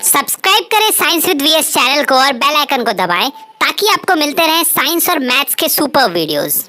Subscribe करें science with VS channel को और बेल आइकन को दबाएं ताकि आपको मिलते रहें साइंस और मैथ्स के super videos.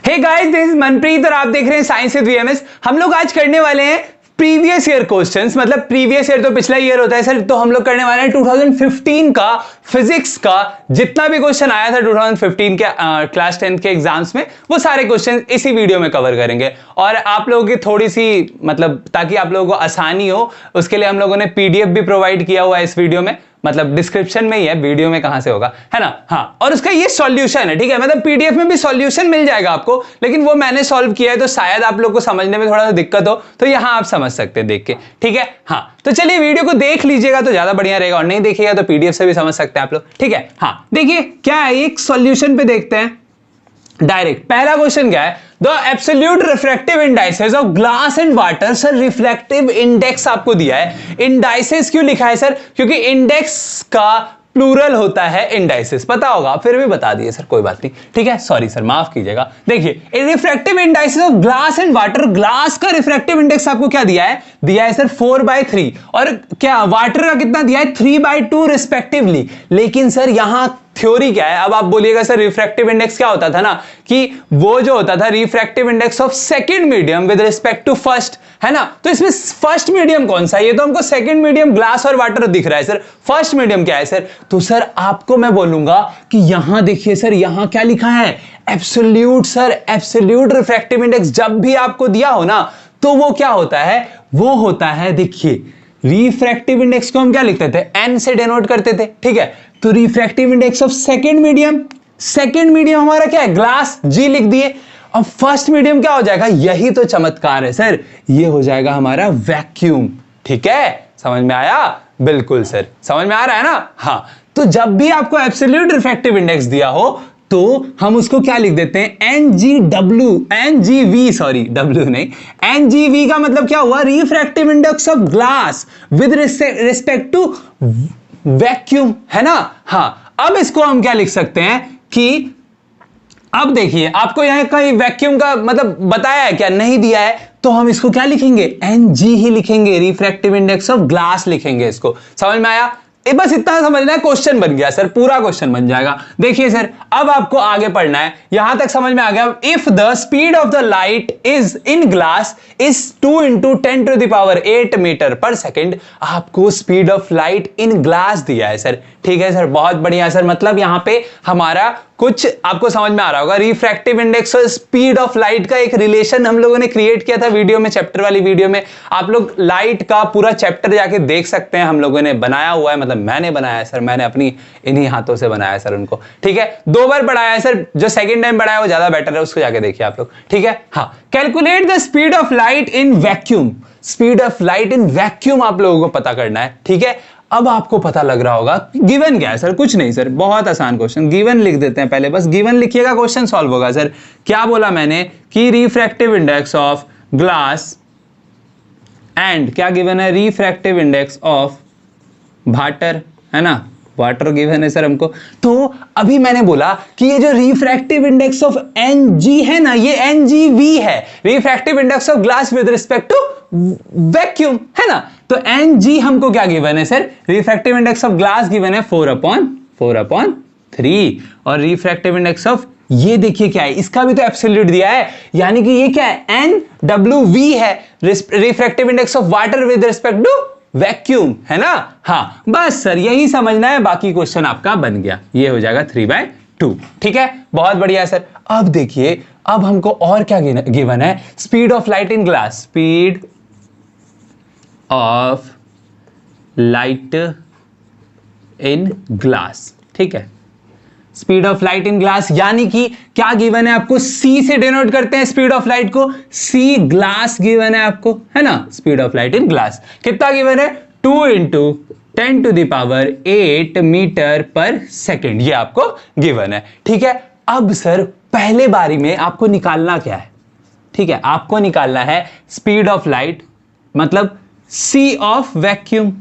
Hey guys, this is Manpreet और आप देख रहे हैं साइंस विद वीएमएस। हम लोग आज करने वाले हैं प्रीवियस ईयर क्वेश्चंस। मतलब प्रीवियस ईयर तो पिछला ईयर होता है सर, तो हम लोग करने वाले हैं 2015 का फिजिक्स का जितना भी क्वेश्चन आया था 2015 के क्लास 10 के एग्जाम्स में, वो सारे क्वेश्चन इसी वीडियो में कवर करेंगे। और आप लोगों की थोड़ी सी मतलब ताकि आप लोगों को आसानी हो, उसके लिए हम लोगों ने पीडीएफ भी प्रोवाइड किया हुआ है इस वीडियो में। मतलब डिस्क्रिप्शन में ही है, वीडियो में कहां से होगा, है ना। हाँ, और उसका ये सॉल्यूशन है, ठीक है। मतलब पीडीएफ में भी सॉल्यूशन मिल जाएगा आपको, लेकिन वो मैंने सॉल्व किया है तो शायद आप लोग को समझने में थोड़ा सा दिक्कत हो, तो यहां आप समझ सकते हैं देख के, ठीक है। हाँ, तो चलिए वीडियो को देख लीजिएगा तो ज्यादा बढ़िया रहेगा, और नहीं देखिएगा तो पीडीएफ से भी समझ सकते हैं आप लोग, ठीक है। हाँ, देखिए क्या है, एक सॉल्यूशन पे देखते हैं डायरेक्ट। पहला क्वेश्चन क्या है, the absolute refractive indices of glass and water. Sir reflective index आपको दिया है, इंडाइसेस क्यों लिखा है सर? क्योंकि इंडेक्स का प्लूरल होता है इंडाइसेस, पता होगा, फिर भी बता दिए सर, कोई बात नहीं, ठीक है, सॉरी सर, माफ कीजिएगा। देखिए refractive indices of glass and water, glass का रिफ्रैक्टिव इंडेक्स आपको क्या दिया है सर 4/3, और क्या वाटर का कितना दिया है 3/2 रिस्पेक्टिवली। लेकिन सर यहां थ्योरी क्या है, अब आप बोलिएगा सर रिफ्रैक्टिव इंडेक्स क्या होता था ना, कि वो जो होता था refractive index of second medium with respect to first, है ना। तो इसमें फर्स्ट मीडियम कौन सा है? ये तो हमको सेकंड मीडियम ग्लास और वाटर दिख रहा है सर, फर्स्ट मीडियम क्या है सर? तो सर आपको मैं बोलूंगा कि यहां देखिए सर, यहां क्या लिखा है, absolute. Sir absolute refractive index जब भी आपको दिया हो ना, तो वो क्या होता है, वो होता है, देखिए रिफ्रैक्टिव इंडेक्स को हम क्या लिखते थे, एन से डिनोट करते थे, ठीक है। तो refractive index of second medium हमारा क्या है, ग्लास, जी लिख दिए। अब फर्स्ट मीडियम क्या हो जाएगा, यही तो चमत्कार है सर, ये हो जाएगा हमारा वैक्यूम, ठीक है। समझ में आया? बिल्कुल सर, समझ में आ रहा है ना। हाँ, तो जब भी आपको एब्सोल्यूट रिफ्रैक्टिव इंडेक्स दिया हो तो हम उसको क्या लिख देते हैं, एनजीवी, सॉरी डब्ल्यू नहीं, एनजीवी का मतलब क्या हुआ, refractive index of glass with respect to vacuum, है ना। हाँ, अब इसको हम क्या लिख सकते हैं कि अब देखिए आपको यहां कहीं वैक्यूम का मतलब बताया है क्या, नहीं दिया है, तो हम इसको क्या लिखेंगे, एनजी ही लिखेंगे, रिफ्रैक्टिव इंडेक्स ऑफ ग्लास लिखेंगे इसको। समझ में आया? बस इतना समझना है, क्वेश्चन बन गया सर, पूरा क्वेश्चन बन जाएगा। देखिए सर, अब आपको आगे पढ़ना है, यहां तक समझ में आ गया। If the speed of the light is in glass is 2 × 10⁸ metre per second, आपको speed of light in glass दिया है सर, ठीक है सर, बहुत बढ़िया सर। मतलब यहां पे हमारा कुछ आपको समझ में आ रहा होगा, रिफ्रैक्टिव इंडेक्स और स्पीड ऑफ लाइट का एक रिलेशन हम लोगों ने क्रिएट किया था वीडियो में, चैप्टर वाली वीडियो में। आप लोग लाइट का पूरा चैप्टर जाके देख सकते हैं, हम लोगों ने बनाया हुआ है, मतलब मैंने बनाया है सर, मैंने अपनी इन्हीं हाथों से बनाया है सर उनको, ठीक है। 2 बार पढ़ाया है सर, जो सेकंड टाइम पढ़ाया है वो ज्यादा बेटर है, उसको जाके देखिए आप लोग, ठीक है। हाँ, calculate the speed of light in vacuum, speed of light in vacuum आप लोगों को पता करना है, ठीक है। अब आपको पता लग रहा होगा गिवन क्या है सर, कुछ नहीं सर, बहुत आसान क्वेश्चन, गिवन लिख देते हैं पहले, बस गिवन लिखिएगा, क्वेश्चन सॉल्व होगा सर। क्या बोला मैंने कि refractive index of glass and क्या गिवन है, रिफ्रैक्टिव इंडेक्स ऑफ वाटर, है ना, वाटर गिवन है सर हमको। तो अभी मैंने बोला कि ये जो रिफ्रैक्टिव इंडेक्स ऑफ एनजी है ना, ये एनजीवी है, refractive index of glass with respect to vacuum, है ना। तो एनजी हमको क्या गिवन है sir, refractive index of glass given है 4/3, और रिफ्रैक्टिव इंडेक्स ऑफ ये देखिए क्या है, इसका भी तो एब्सोल्यूट दिया है, यानी कि ये क्या है, एनडब्ल्यूवी है, refractive index of water with respect to vacuum, है ना। हाँ, बस सर यही समझना है, बाकी क्वेश्चन आपका बन गया, ये हो जाएगा 3/2, ठीक है, बहुत बढ़िया सर। अब देखिए, अब हमको और क्या गिवन है, speed of light in glass, speed of light in glass, ठीक है, speed of light in glass, यानी कि क्या गिवन है आपको, सी से डिनोट करते हैं स्पीड ऑफ लाइट को, सी ग्लास गिवन है आपको, है ना। Speed of light in glass कितना गिवन है, 2 × 10⁸ मीटर पर सेकेंड, ये आपको गिवन है, ठीक है। अब सर पहले बारी में आपको निकालना क्या है, ठीक है, आपको निकालना है स्पीड ऑफ लाइट, मतलब सी ऑफ वैक्यूम।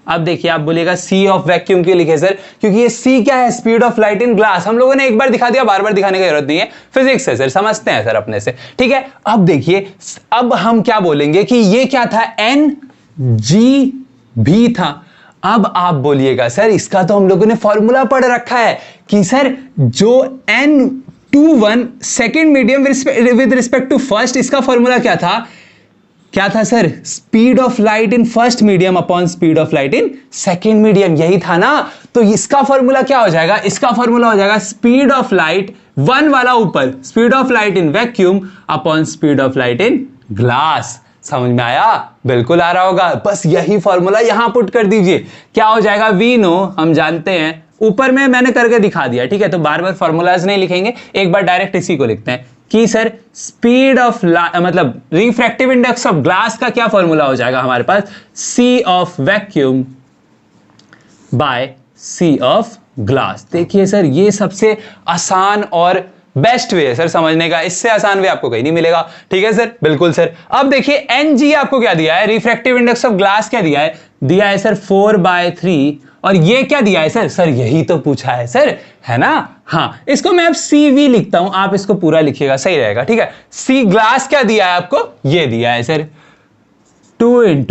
अब देखिए आप बोलिएगा सी ऑफ वैक्यूम क्यों लिखे सर, क्योंकि ये सी क्या है, speed of light in glass. हम लोगों ने एक बार दिखा दिया, बार बार दिखाने की जरूरत नहीं है, फिजिक्स है सर, समझते हैं सर अपने से, ठीक है। अब देखिए, अब हम क्या बोलेंगे कि ये क्या था, एन जी भी था। अब आप बोलिएगा सर इसका तो हम लोगों ने फॉर्मूला पढ़ रखा है कि सर जो n21 second medium with respect to first, इसका फॉर्मूला क्या था sir? Speed of light in first medium upon speed of light in second medium, यही था ना। तो इसका फॉर्मूला क्या हो जाएगा? इसका फॉर्मूला हो जाएगा स्पीड ऑफ लाइट 1 वाला ऊपर, speed of light in vacuum upon speed of light in glass. समझ में आया? बिल्कुल आ रहा होगा। बस यही फॉर्मूला यहां पुट कर दीजिए। क्या हो जाएगा? वी नो, हम जानते हैं, ऊपर में मैंने करके दिखा दिया, ठीक है? तो बार बार फॉर्मूलाज नहीं लिखेंगे, एक बार डायरेक्ट इसी को लिखते हैं कि सर स्पीड ऑफ मतलब रिफ्रैक्टिव इंडेक्स ऑफ ग्लास का क्या फॉर्मूला हो जाएगा हमारे पास? C of vacuum by c of glass. देखिए सर ये सबसे आसान और बेस्ट वे है सर समझने का, इससे आसान वे आपको कहीं नहीं मिलेगा। ठीक है सर, बिल्कुल सर। अब देखिए एनजी आपको क्या दिया है? रिफ्रैक्टिव इंडेक्स ऑफ ग्लास क्या दिया है? दिया है सर 4/3। और ये क्या दिया है सर? सर यही तो पूछा है सर, है ना? हाँ, इसको मैं अब CV लिखता हूं, आप इसको पूरा लिखिएगा, सही रहेगा। ठीक है, सी ग्लास क्या दिया है आपको? ये दिया है sir 2 ×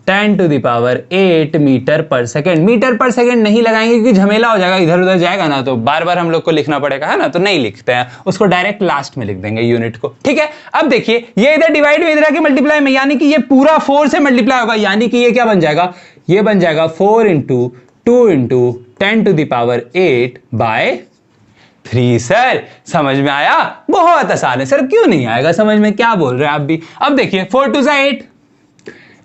10⁸ metre per second. Metre per second नहीं लगाएंगे क्योंकि झमेला हो जाएगा, इधर उधर जाएगा ना, तो बार बार हम लोग को लिखना पड़ेगा, है ना? तो नहीं लिखते हैं, उसको डायरेक्ट लास्ट में लिख देंगे यूनिट को। ठीक है, अब देखिए ये इधर डिवाइड में, इधर के मल्टीप्लाई में, यानी कि ये पूरा 4 से मल्टीप्लाई होगा, यानी कि ये क्या बन जाएगा? ये बन जाएगा 4 × 2 × 10⁻⁸ सर समझ में आया? बहुत आसान है सर, क्यों नहीं आएगा समझ में? क्या बोल रहे हैं आप भी? अब देखिए 4 × 8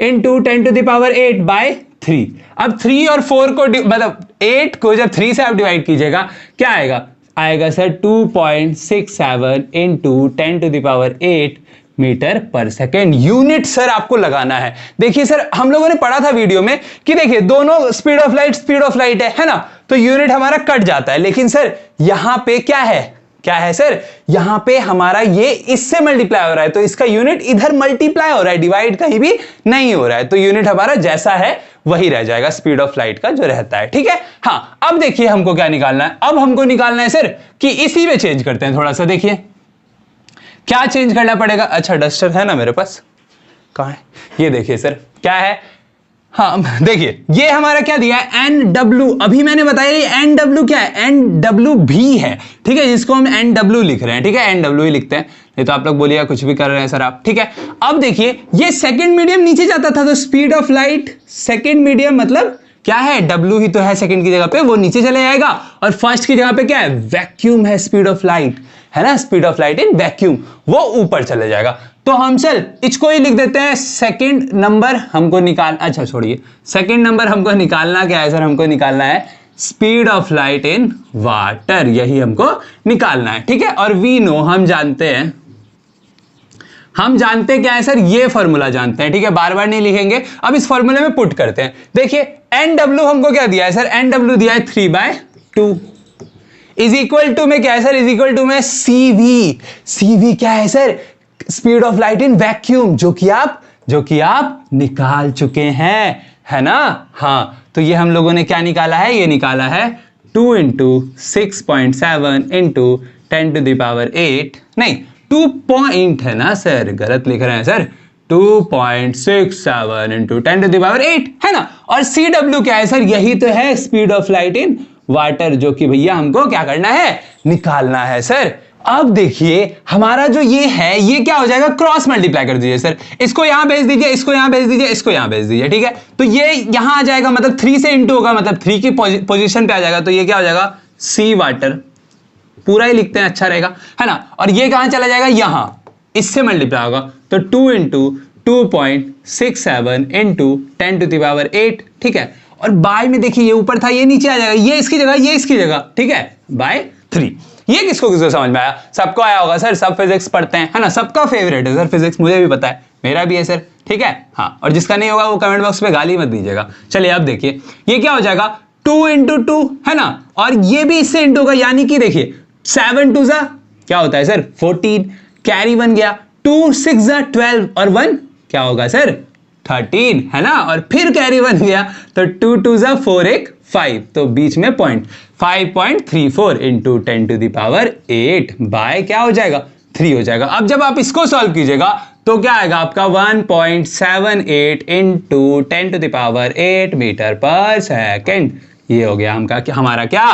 × 10⁻⁸/3। अब 3 और 4 को मतलब 8 को जब 3 से आप डिवाइड कीजिएगा, क्या आएगा? आएगा sir 2.67 × 10⁸ metre per second. Unit sir आपको लगाना है। देखिए सर हम लोगों ने पढ़ा था वीडियो में कि देखिए दोनों स्पीड ऑफ लाइट है ना, तो यूनिट हमारा कट जाता है। लेकिन सर यहां पे क्या है सर? यहां पे हमारा ये इससे मल्टीप्लाई हो रहा है, तो इसका यूनिट इधर मल्टीप्लाई हो रहा है, डिवाइड कहीं भी नहीं हो रहा है, तो यूनिट हमारा जैसा है वही रह जाएगा, स्पीड ऑफ लाइट का जो रहता है। ठीक है, हाँ। अब देखिए हमको क्या निकालना है? अब हमको निकालना है सर कि इसी में चेंज करते हैं थोड़ा सा। देखिए क्या चेंज करना पड़ेगा? अच्छा डस्टर है ना मेरे पास, कहां है? ये देखिए सर क्या है, हाँ देखिए ये हमारा क्या दिया है? NW। अभी मैंने बताया ये NW क्या है? NW भी है, ठीक है, जिसको हम NW लिख रहे हैं। ठीक है, NW ही लिखते हैं, नहीं तो आप लोग बोलिएगा कुछ भी कर रहे हैं सर आप। ठीक है, अब देखिए ये सेकेंड मीडियम नीचे जाता था, तो speed of light second medium मतलब क्या है? W ही तो है सेकेंड की जगह पे, वो नीचे चले जाएगा, और फर्स्ट की जगह पे क्या है? वैक्यूम है, स्पीड ऑफ लाइट है ना, speed of light in vacuum, वो ऊपर चले जाएगा। तो हम चल इसको ही लिख देते हैं सेकंड नंबर हमको निकाल, अच्छा छोड़िए, सेकंड नंबर हमको निकालना क्या है सर? हमको निकालना है speed of light in water, यही हमको निकालना है। ठीक है, और वी नो, हम जानते क्या है सर? ये फॉर्मूला जानते हैं। ठीक है, बार बार नहीं लिखेंगे, अब इस फॉर्मूले में पुट करते हैं। देखिए NW हमको क्या दिया है सर? NW दिया है 3/2 इज इक्वल टू में क्या है सर? इज इक्वल टू में CV क्या है sir? Speed of light in vacuum, जो कि आप निकाल चुके हैं, है ना? हाँ, तो ये हम लोगों ने क्या निकाला है? ये निकाला है 2 × 6.7 × 10⁸ नहीं 2 पॉइंट है ना सर, गलत लिख रहे हैं सर, 2.67 × 10⁸ है ना। और CW क्या है सर? यही तो है speed of light in water, जो कि भैया हमको क्या करना है? निकालना है सर। अब देखिए हमारा जो ये है, ये क्या हो जाएगा? क्रॉस मल्टीप्लाई कर दीजिए सर, इसको यहां भेज दीजिए, इसको यहां भेज दीजिए, इसको यहां भेज दीजिए। ठीक है, तो ये यहां आ जाएगा, मतलब 3 से इंटू होगा, मतलब 3 की पोजीशन पे आ जाएगा, तो ये क्या हो जाएगा? सी वाटर, पूरा ही लिखते हैं, अच्छा रहेगा, है ना। और ये कहां चला जाएगा? यहां, इससे मल्टीप्लाई होगा, तो 2 × 2.67 × 10⁸। ठीक है, और बाय में देखिए ये ऊपर था, ये नीचे आ जाएगा, ये इसकी जगह, ठीक है, बाय 3। ये किसको समझ में आया? सबको आया होगा सर, सब फिजिक्स पढ़ते हैं, है ना, सबका फेवरेट है सर फिजिक्स, मुझे भी पता है, मेरा भी है सर। ठीक है, हाँ, और जिसका नहीं होगा वो कमेंट बॉक्स में गाली मत दीजिएगा। चलिए अब देखिए ये क्या हो जाएगा? 2 × 2 है ना, और ये भी इससे इंटू होगा, यानी कि देखिए 7 2 क्या होता है सर? 14, कैरी 1 गया, 2 6 12, और 1 क्या होगा सर? 13, है ना, और फिर कैरी 1 गया, तो 2 2 4 1 5, तो बीच में पॉइंट, 5.34 × 10⁸ बाय क्या हो जाएगा? 3 हो जाएगा। अब जब आप इसको सॉल्व कीजिएगा तो क्या आएगा आपका 1.78 इंटू 10⁸ मीटर पर सेकेंड। ये हो गया हमारा क्या,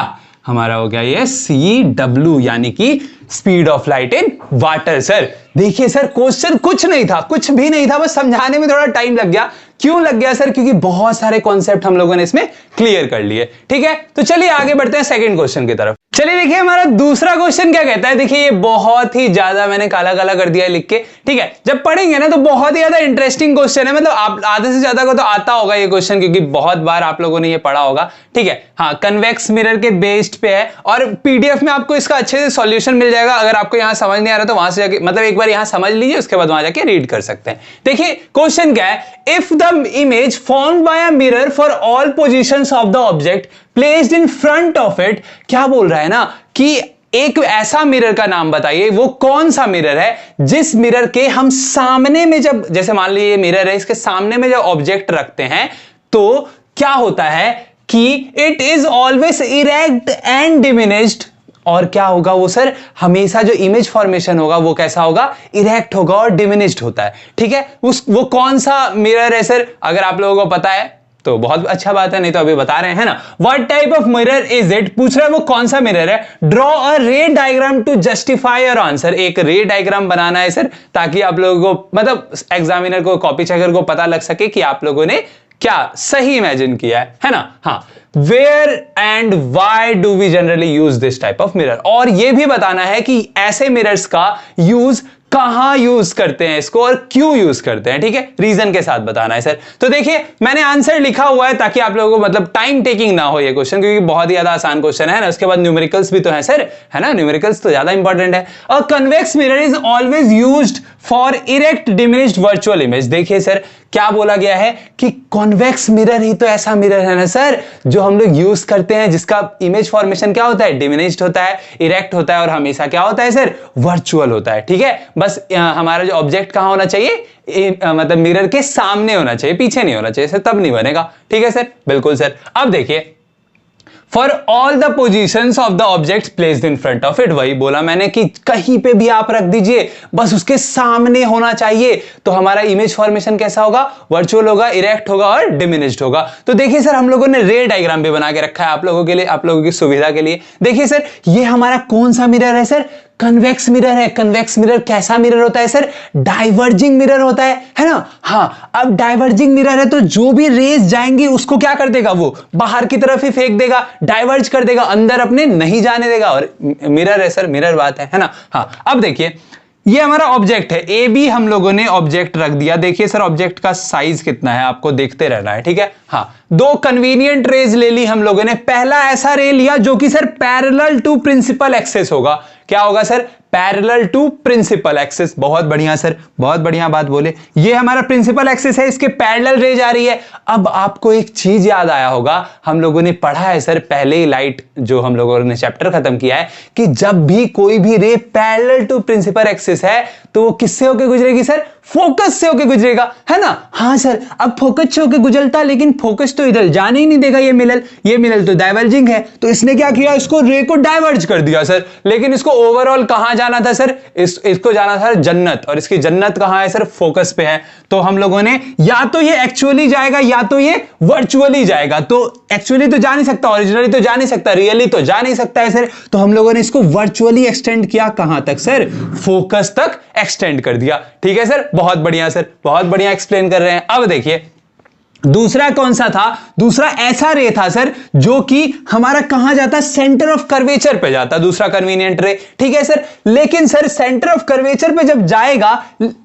हमारा हो गया ये CW यानी कि speed of light in water. Sir देखिए सर क्वेश्चन कुछ नहीं था, कुछ भी नहीं था, बस समझाने में थोड़ा टाइम लग गया। क्यों लग गया सर? क्योंकि बहुत सारे कॉन्सेप्ट हम लोगों ने इसमें क्लियर कर लिए। ठीक है, तो चलिए आगे बढ़ते हैं सेकंड क्वेश्चन की तरफ। चलिए देखिए हमारा दूसरा क्वेश्चन क्या कहता है। देखिए ये बहुत ही ज्यादा मैंने काला काला कर दिया है लिख के। ठीक है, जब पढ़ेंगे ना तो बहुत ही ज्यादा इंटरेस्टिंग क्वेश्चन है। मतलब आप आधे से ज्यादा को तो आता होगा ये क्वेश्चन, क्योंकि बहुत बार आप लोगों ने ये पढ़ा होगा। ठीक है, हाँ, कन्वेक्स मिरर के बेस्ड पे है और पीडीएफ में आपको इसका अच्छे से सॉल्यूशन मिल जाएगा। अगर आपको यहां समझ नहीं आ रहा तो वहां से जाके मतलब एक बार यहां समझ लीजिए, उसके बाद वहां जाके रीड कर सकते हैं। देखिए क्वेश्चन क्या है, if the image formed by a mirror for all positions of the object placed in front of it. क्या बोल रहा है ना कि एक ऐसा मिरर का नाम बताइए, वो कौन सा मिरर है जिस मिरर के हम सामने में जब, जैसे मान लीजिए ये मिरर है, इसके सामने में जब ऑब्जेक्ट रखते हैं तो क्या होता है कि it is always erect and diminished. और क्या होगा वो सर, हमेशा जो इमेज फॉर्मेशन होगा वो कैसा होगा, इरेक्ट होगा और डिमिनिश्ड होता है। ठीक है, वो कौन सा मिरर है सर? अगर आप लोगों को पता है तो बहुत अच्छा बात है, नहीं तो अभी बता रहे हैं ना। What type of mirror is it, पूछ रहा है वो कौन सा मिरर है। Draw a ray diagram to justify your answer. एक रे डायग्राम बनाना है सर, ताकि आप लोगों को मतलब एग्जामिनर को, कॉपी चेकर को पता लग सके कि आप लोगों ने क्या सही इमेजिन किया है ना। हाँ, where and why do we generally use this type of mirror, और यह भी बताना है कि ऐसे मिरर्स का यूज कहां यूज करते हैं इसको और क्यों यूज करते हैं। ठीक है, रीजन के साथ बताना है सर। तो देखिए मैंने आंसर लिखा हुआ है ताकि आप लोगों को मतलब टाइम टेकिंग ना हो ये क्वेश्चन, क्योंकि बहुत ही ज्यादा आसान क्वेश्चन है ना। उसके बाद न्यूमेरिकल्स भी तो है सर, है ना, न्यूमेरिकल्स तो ज्यादा इंपॉर्टेंट है। अ convex mirror is always used for erect diminished virtual image. देखिए सर क्या बोला गया है कि कॉन्वेक्स मिरर ही तो ऐसा मिरर है ना सर जो हम लोग यूज करते हैं, जिसका इमेज फॉर्मेशन क्या होता है, डिमिनिश्ड होता है, इरेक्ट होता है और हमेशा क्या होता है सर, वर्चुअल होता है। ठीक है, बस हमारा जो ऑब्जेक्ट कहां होना चाहिए, मतलब मिरर के सामने होना चाहिए, पीछे नहीं होना चाहिए सर, तब नहीं बनेगा। ठीक है सर, बिल्कुल सर। अब देखिए for all the positions of the object placed in front of it, वही बोला मैंने कि कहीं पे भी आप रख दीजिए, बस उसके सामने होना चाहिए, तो हमारा इमेज फॉर्मेशन कैसा होगा, वर्चुअल होगा, इरेक्ट होगा और डिमिनिश्ड होगा। तो देखिए सर हम लोगों ने रे डायग्राम भी बना के रखा है आप लोगों के लिए, आप लोगों की सुविधा के लिए। देखिए सर ये हमारा कौन सा मिरर है सर, कन्वेक्स मिरर है। कन्वेक्स मिरर कैसा मिरर होता है सर, डाइवर्जिंग मिरर होता है ना। हाँ, अब डाइवर्जिंग मिरर है तो जो भी रेज जाएंगी उसको क्या कर देगा, वो बाहर की तरफ ही फेंक देगा, डाइवर्ज कर देगा, अंदर अपने नहीं जाने देगा। और मिरर है सर, मिरर बात है ना। हाँ, अब देखिए ये हमारा ऑब्जेक्ट है, ए बी हम लोगों ने ऑब्जेक्ट रख दिया। देखिए सर ऑब्जेक्ट का साइज कितना है आपको देखते रहना है। ठीक है, हाँ, दो कन्वीनियंट रेज ले ली हम लोगों ने। पहला ऐसा रे लिया जो कि sir parallel to principal axis होगा। क्या होगा sir, parallel to principal axis. बहुत बढ़िया सर, बहुत बढ़िया बात बोले। ये हमारा प्रिंसिपल एक्सिस है, इसके पैरेलल रेज आ रही है। अब आपको एक चीज याद आया होगा, हम लोगों ने पढ़ा है सर पहले ही लाइट जो हम लोगों ने चैप्टर खत्म किया है, कि जब भी कोई भी ray parallel to principal axis है तो वो किससे होकर गुजरेगी सर, फोकस से होकर गुजरेगा, है ना। हाँ सर, अब फोकस से होकर गुजरता, लेकिन फोकस तो इधर जाने ही नहीं देगा ये मिरर तो डाइवर्जिंग है, तो इसने क्या किया, इसको रे को डाइवर्ज कर दिया सर। लेकिन इसको ओवरऑल कहां जाना था सर, इसको जाना था जन्नत, और इसकी जन्नत कहां है सर, फोकस पे है। तो हम लोगों ने या तो ये एक्चुअली जाएगा या तो ये वर्चुअली जाएगा। तो एक्चुअली तो जा नहीं सकता, ओरिजिनली तो जा नहीं सकता, रियली तो जा नहीं सकता है सर। तो हम लोगों ने इसको वर्चुअली एक्सटेंड किया, कहां तक सर, फोकस तक एक्सटेंड कर दिया। ठीक है सर, बहुत बढ़िया सर, बहुत बढ़िया एक्सप्लेन कर रहे हैं। अब देखिए दूसरा कौन सा था, दूसरा ऐसा रे था सर जो कि हमारा कहां जाता, सेंटर ऑफ कर्वेचर पे जाता, दूसरा कन्वीनियंट रे। ठीक है सर, लेकिन सर सेंटर ऑफ कर्वेचर पे जब जाएगा,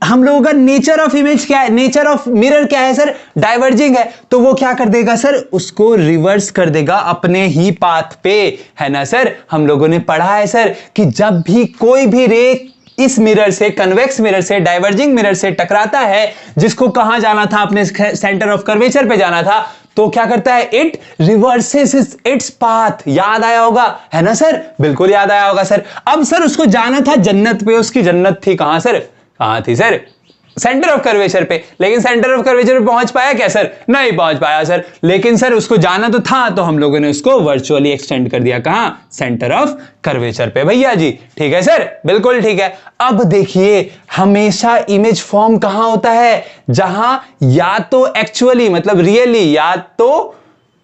हम लोगों का नेचर ऑफ इमेज क्या है, नेचर ऑफ मिरर क्या है सर, डाइवर्जिंग है। तो वो क्या कर देगा सर, उसको रिवर्स कर देगा अपने ही पाथ पे, है ना सर। हम लोगों ने पढ़ा है सर कि जब भी कोई भी रे इस मिरर से, कन्वेक्स मिरर से, डाइवर्जिंग मिरर से टकराता है, जिसको कहां जाना था, अपने सेंटर ऑफ कर्वेचर पे जाना था, तो क्या करता है, इट रिवर्सेस इट्स पाथ। याद आया होगा, है ना सर, बिल्कुल याद आया होगा सर। अब सर उसको जाना था जन्नत पे, उसकी जन्नत थी कहां सर, कहां थी सर, सेंटर ऑफ कर्वेचर पे, लेकिन सेंटर ऑफ कर्वेचर पे पहुंच पाया क्या सर? नहीं पहुंच पाया सर, लेकिन सर उसको जाना तो था, तो हम लोगों ने उसको वर्चुअली एक्सटेंड कर दिया। कहां? सेंटर ऑफ कर्वेचर पे भैया जी। ठीक है सर, बिल्कुल ठीक है। अब देखिए, हमेशा इमेज फॉर्म कहां होता है? जहां या तो एक्चुअली मतलब रियली या तो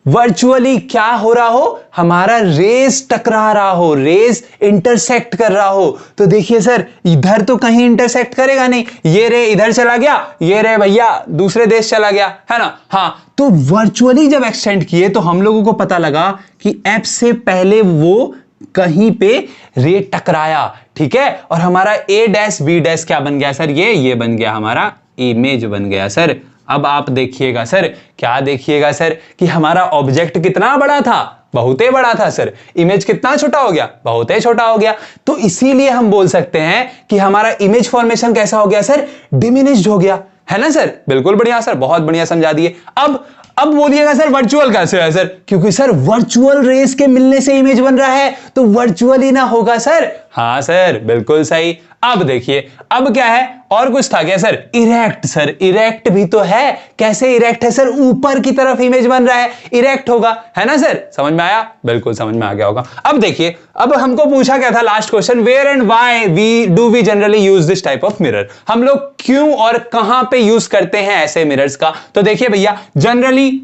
वर्चुअली क्या हो रहा हो, हमारा रेस टकरा रहा हो, रेस इंटरसेक्ट कर रहा हो। तो देखिए सर, इधर तो कहीं इंटरसेक्ट करेगा नहीं, ये रे इधर चला गया, ये रे भैया दूसरे देश चला गया, है ना। हाँ, तो वर्चुअली जब एक्सटेंड किए तो हम लोगों को पता लगा कि एफ से पहले वो कहीं पे रे टकराया। ठीक है, और हमारा ए डैश बी डैश क्या बन गया सर? ये बन गया हमारा इमेज बन गया सर। अब आप देखिएगा सर, क्या देखिएगा सर कि हमारा ऑब्जेक्ट कितना बड़ा था? बहुत ही बड़ा था सर। इमेज कितना छोटा हो गया? बहुत ही छोटा हो गया। तो इसीलिए हम बोल सकते हैं कि हमारा इमेज फॉर्मेशन कैसा हो गया सर? डिमिनिश्ड हो गया, है ना सर। बिल्कुल बढ़िया सर, बहुत बढ़िया समझा दिए। अब बोलिएगा सर वर्चुअल कैसे है सर? क्योंकि सर वर्चुअल रेस के मिलने से इमेज बन रहा है, तो वर्चुअल ही ना होगा सर। हाँ सर, बिल्कुल सही। अब देखिए, अब क्या है? और कुछ था क्या सर? इरेक्ट सर, इरेक्ट भी तो है। कैसे इरेक्ट है सर? ऊपर की तरफ इमेज बन रहा है, इरेक्ट होगा, है ना सर। समझ में आया? बिल्कुल समझ में आ गया होगा। अब देखिए, अब हमको पूछा क्या था last question, where and why we generally use this type of mirror? हम लोग क्यों और कहां पे यूज करते हैं ऐसे मिरर्स का? तो देखिए भैया, generally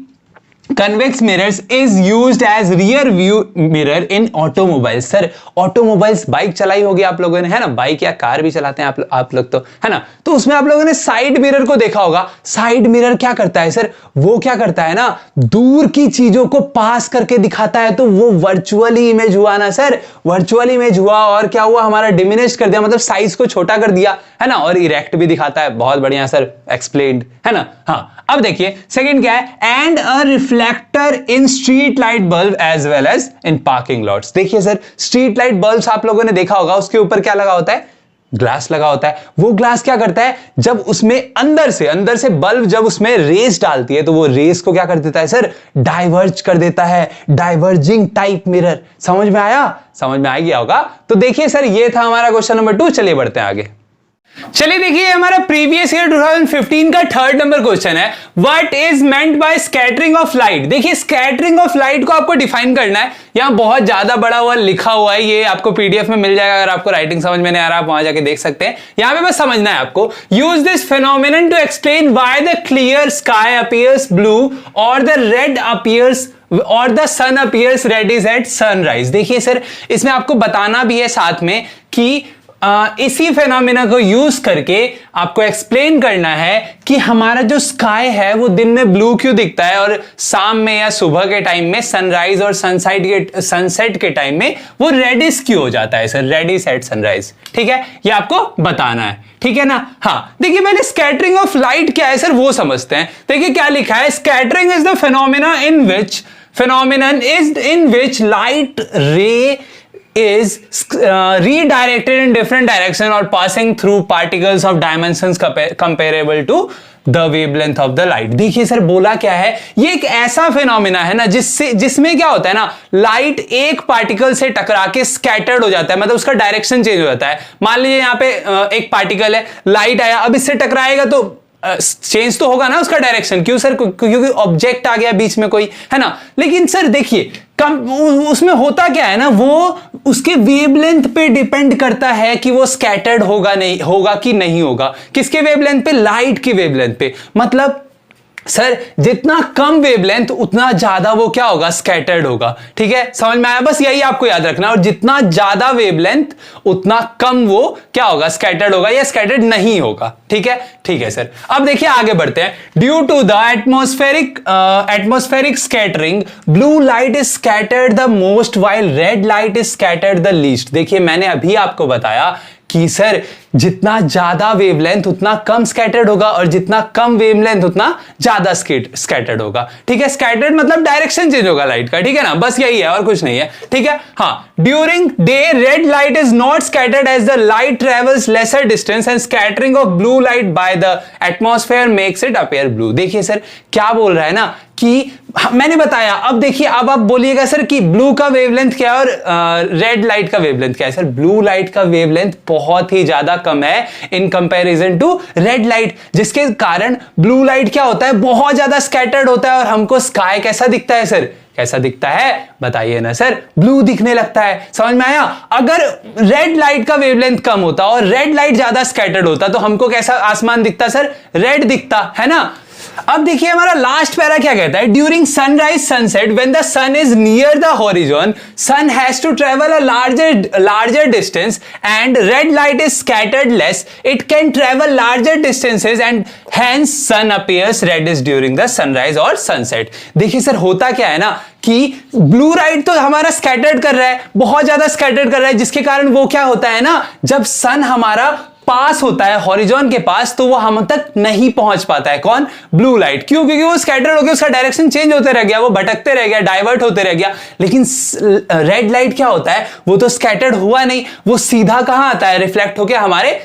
convex mirrors is used as rear view mirror in automobiles। Sir automobiles, bike चलाई होगी आप लोगों ने, है ना। बाइक या कार भी चलाते हैं आप लोग तो, है ना। तो उसमें आप लोगों ने साइड मिरर को देखा होगा। साइड मिरर क्या करता है सर? वो क्या करता है ना, दूर की चीजों को पास करके दिखाता है। तो वो वर्चुअली इमेज हुआ ना सर, वर्चुअल इमेज हुआ। और क्या हुआ? हमारा डिमिनिश कर दिया, मतलब साइज को छोटा कर दिया, है ना। और इरेक्ट भी दिखाता है। बहुत बढ़िया सर, एक्सप्लेन्ड, है ना। हाँ, अब देखिए सेकंड क्या है? And a reflector in street light bulb as well as in parking lots. देखिए सर, स्ट्रीट लाइट बल्ब्स आप लोगों ने देखा होगा, उसके ऊपर क्या लगा होता है? ग्लास लगा होता है। वो ग्लास क्या करता है? जब उसमें अंदर से बल्ब जब उसमें रेस डालती है, तो वो रेस को क्या कर देता है सर? डाइवर्ज कर देता है। Diverging type mirror. समझ में आया? समझ में आ गया होगा। तो देखिए सर, ये था हमारा क्वेश्चन नंबर 2। चलिए बढ़ते हैं आगे। चलिए देखिए, हमारा प्रीवियस ईयर 2015 का थर्ड नंबर क्वेश्चन है, what is meant by scattering of light. देखिए, स्कैटरिंग ऑफ लाइट को आपको डिफाइन करना है। यहां बहुत ज्यादा बड़ा हुआ लिखा हुआ है, ये आपको पीडीएफ में मिल जाएगा। अगर आपको राइटिंग समझ में नहीं आ रहा, आप वहां जाके देख सकते हैं। यहां पे बस समझना है आपको। Use this phenomenon to explain why the clear sky appears blue और द रेड अपीयर्स और the sun appears red is at sunrise. देखिए सर, इसमें आपको बताना भी है साथ में कि इसी फेनोमेना को यूज करके आपको एक्सप्लेन करना है कि हमारा जो स्काई है वो दिन में ब्लू क्यों दिखता है और शाम में या सुबह के टाइम में सनराइज और सनसेट के टाइम में वो रेडिश क्यों हो जाता है सर, रेडिश एट सनराइज। ठीक है, ये आपको बताना है। ठीक है ना। हाँ, देखिए पहले स्कैटरिंग ऑफ लाइट क्या है सर वो समझते हैं। देखिए क्या लिखा है, scattering is the phenomenon in which light ray is redirected in different direction or passing through particles of dimensions comparable to the wavelength of the light। देखिए सर, बोला क्या है, ये एक ऐसा फिनोमिना है ना जिसमें क्या होता है ना, लाइट एक पार्टिकल से टकरा के स्कैटर्ड हो जाता है, मतलब उसका डायरेक्शन चेंज हो जाता है। मान लीजिए यहाँ पे एक पार्टिकल है, लाइट आया, अब इससे टकराएगा तो चेंज तो होगा ना उसका डायरेक्शन। क्यों सर? क्योंकि ऑब्जेक्ट आ गया बीच में कोई, है ना। लेकिन सर देखिए, उसमें होता क्या है ना, वो उसके वेवलेंथ पे डिपेंड करता है कि वो स्कैटर्ड होगा कि नहीं होगा। किसके वेवलेंथ पे? लाइट की वेवलेंथ पे। मतलब सर जितना कम वेवलेंथ उतना ज्यादा वो क्या होगा? स्कैटर्ड होगा। ठीक है, समझ में आया? बस यही आपको याद रखना। और जितना ज्यादा वेवलेंथ उतना कम वो क्या होगा? स्कैटर्ड होगा या स्कैटर्ड नहीं होगा। ठीक है, ठीक है सर। अब देखिए आगे बढ़ते हैं। Due to the atmospheric scattering blue light is scattered the most while red light is scattered the least. देखिए मैंने अभी आपको बताया कि सर जितना ज्यादा वेवलेंथ उतना कम स्कैटर्ड होगा और जितना कम वेवलेंथ उतना ज्यादा स्कैटर्ड होगा। ठीक है, स्कैटर्ड मतलब डायरेक्शन चेंज होगा लाइट का। ठीक है ना, बस यही है और कुछ नहीं है। ठीक है, हाँ, during day red light is not scattered as the light travels lesser distance and scattering of blue light by the atmosphere makes it appear blue. देखिए सर क्या बोल रहा है ना कि मैंने बताया। अब देखिए, अब आप बोलिएगा सर कि ब्लू का वेवलेंथ क्या है और रेड लाइट का वेवलेंथ क्या है। सर ब्लू लाइट का वेवलेंथ बहुत ही ज्यादा कम है in comparison to red light, जिसके कारण ब्लू लाइट क्या होता है, बहुत ज्यादा स्कैटर्ड होता है और हमको स्काई कैसा दिखता है सर, कैसा दिखता है बताइए ना सर, ब्लू दिखने लगता है। समझ में आया? अगर रेड लाइट का वेवलेंथ कम होता और रेड लाइट ज्यादा स्कैटर्ड होता तो हमको कैसा आसमान दिखता सर, रेड दिखता है ना। अब देखिए हमारा लास्ट पैरा क्या कहता है, during sunrise sunset when the sun is near the horizon sun has to travel a larger distance and red light is scattered less, it can travel larger distances and hence sun appears reddish during the sunrise और sunset. देखिए sir होता क्या है ना कि blue light तो हमारा scattered कर रहा है, बहुत ज्यादा स्कैटर्ड कर रहा है, जिसके कारण वो क्या होता है ना, जब सन हमारा पास होता है हॉरिजॉन के पास तो वो हम तक नहीं पहुंच पाता है। कौन? Blue light. क्यों? क्योंकि वो स्कैटर हो गया, उसका डायरेक्शन चेंज होते रह गया, वो भटकते रह गया, डाइवर्ट होते रह गया। लेकिन रेड लाइट क्या होता है, वो तो स्कैटर्ड हुआ नहीं, वो सीधा कहां आता है, रिफ्लेक्ट होकर हमारे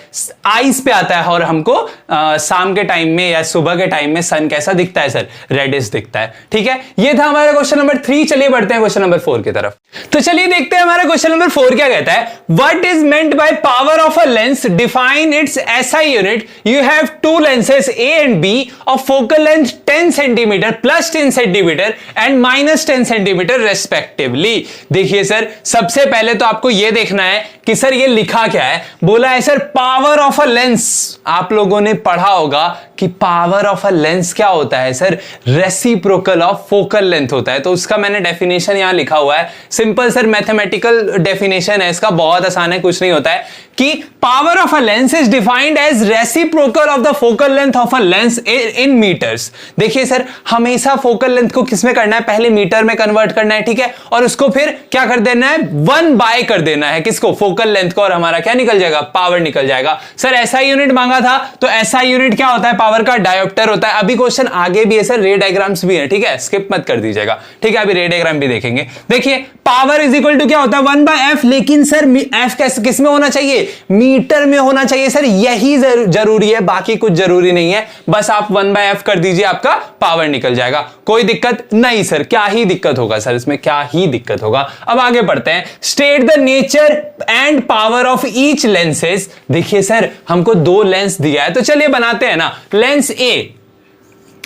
आईज पे आता है और हमको शाम के टाइम में या सुबह के टाइम में सन कैसा दिखता है सर, रेडिश दिखता है। ठीक है, ये था हमारा क्वेश्चन नंबर 3। चलिए बढ़ते हैं क्वेश्चन नंबर 4 की तरफ। तो चलिए देखते हैं हमारा क्वेश्चन नंबर 4 क्या कहता है, what is meant by power of a lens, define its SI unit, you have two lenses A and B of focal length 10 cm plus 10 cm and minus 10 cm respectively। देखिए sir सबसे पहले तो आपको यह देखना है कि सर ये लिखा क्या है, बोला है sir power of a lens. आप लोगों ने पढ़ा होगा कि पावर ऑफ अ लेंस क्या होता है sir, reciprocal of focal length होता है। तो उसका मैंने डेफिनेशन यहां लिखा हुआ है, सिंपल सर मैथमेटिकल डेफिनेशन है इसका, बहुत आसान है, कुछ नहीं होता है कि power of a lens is defined as reciprocal of the focal length of a lens in metres. देखिए सर हमेशा फोकल लेंथ को किस में करना है, पहले मीटर में कन्वर्ट करना है, ठीक है, और उसको फिर क्या कर देना है, 1 बाय कर देना है, किसको, फोकल लेंथ को, और हमारा क्या निकल जाएगा, पावर निकल जाएगा। सर एसआई यूनिट मांगा था, तो एसआई यूनिट क्या होता है, पावर का डायोप्टर होता है। अभी क्वेश्चन आगे भी है सर, रे डायग्राम्स भी है, ठीक है, स्किप मत कर दीजिएगा, ठीक है, अभी रे डायग्राम भी देखेंगे। देखिए पावर इज इक्वल टू क्या होता है, 1/f, लेकिन सर f किस में होना चाहिए, मीटर में होना चाहिए सर, यही जरूरी है, बाकी कुछ जरूरी नहीं है, बस आप 1/f कर दीजिए, आपका पावर निकल जाएगा। कोई दिक्कत नहीं सर, क्या ही दिक्कत होगा सर इसमें, क्या ही दिक्कत होगा। अब आगे बढ़ते हैं, state the nature and power of each lenses. देखिए सर हमको 2 लेंस दिया है, तो चलिए बनाते हैं ना। लेंस ए,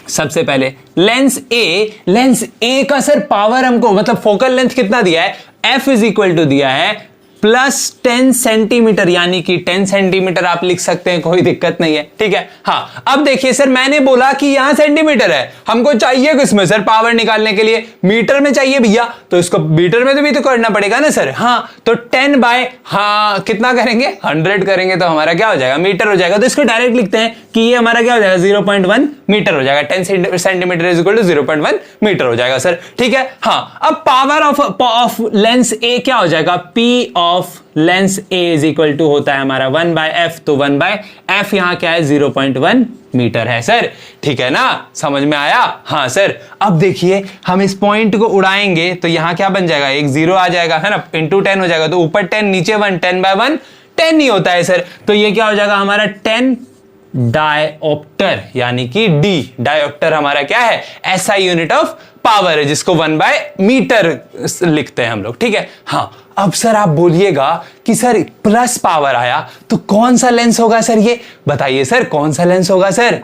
सबसे पहले लेंस ए का सर पावर हमको, मतलब फोकल लेंथ कितना दिया है, f इज इक्वल टू दिया है प्लस 10 सेंटीमीटर, यानी कि 10 सेंटीमीटर आप लिख सकते हैं, कोई दिक्कत नहीं है, ठीक है। हाँ अब देखिए सर मैंने बोला कि यहां सेंटीमीटर है, हमको चाहिए किसमें सर, पावर निकालने के लिए मीटर में चाहिए भैया, तो इसको मीटर में तो भी तो करना पड़ेगा ना सर। हाँ तो 10 बाय, हाँ कितना करेंगे, 100 करेंगे तो हमारा क्या हो जाएगा, मीटर हो जाएगा। तो इसको डायरेक्ट लिखते हैं कि ये हमारा क्या हो जाएगा, 0.1 मीटर हो जाएगा, 10 centimetre is equal to 0.1 metre हो जाएगा सर, ठीक है। हाँ अब पावर ऑफ लेंस ए क्या हो जाएगा, P of lens A is equal to होता है हमारा 1/f, तो 1/f यहां क्या है, 0.1 मीटर है सर, ठीक है ना, समझ में आया। हाँ सर अब देखिए हम इस पॉइंट को उड़ाएंगे तो यहां क्या बन जाएगा, एक 0 आ जाएगा है ना, इंटू 10 हो जाएगा, तो ऊपर 10 नीचे 1, 10/1 10 ही होता है सर, तो ये क्या हो जाएगा हमारा 10 डायोप्टर, यानी कि डी डायोप्टर हमारा क्या है, एसआई यूनिट ऑफ पावर है, जिसको 1/मीटर लिखते हैं हम लोग, ठीक है। हाँ अब सर आप बोलिएगा कि सर प्लस पावर आया तो कौन सा लेंस होगा सर, ये बताइए सर कौन सा लेंस होगा सर,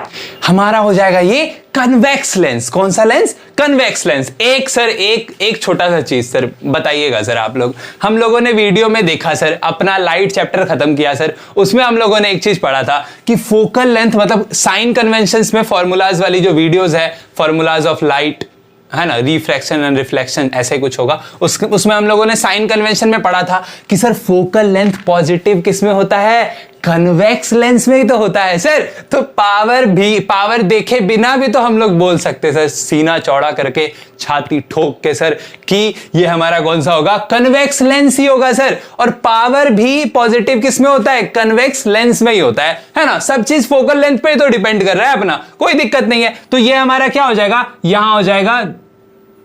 हमारा हो जाएगा ये कन्वेक्स लेंस। कौन सा लेंस, कन्वेक्स लेंस। एक सर एक छोटा सा चीज सर बताइएगा सर, आप लोग, हम लोगों ने वीडियो में देखा सर, अपना लाइट चैप्टर खत्म किया सर, उसमें हम लोगों ने एक चीज पढ़ा था कि फोकल लेंथ, मतलब साइन कन्वेंशंस में फॉर्मूलाज वाली जो वीडियोस है, फॉर्मूलाज ऑफ लाइट है ना, रिफ्रैक्शन एंड रिफ्लेक्शन ऐसे कुछ होगा, उसमें हम लोगों ने साइन कन्वेंशन में पढ़ा था कि सर फोकल लेंथ पॉजिटिव किस में होता है, कन्वेक्स लेंस में ही तो होता है सर। तो पावर देखे बिना भी तो हम लोग बोल सकते सर, सीना चौड़ा करके छाती ठोक के सर, कि ये हमारा कौन सा होगा, कन्वेक्स लेंस ही होगा सर। और पावर भी पॉजिटिव किस में होता है, कन्वेक्स लेंस में ही होता है ना। सब चीज फोकल लेंथ पे तो डिपेंड कर रहा है अपना, कोई दिक्कत नहीं है। तो ये हमारा क्या हो जाएगा, यहां हो जाएगा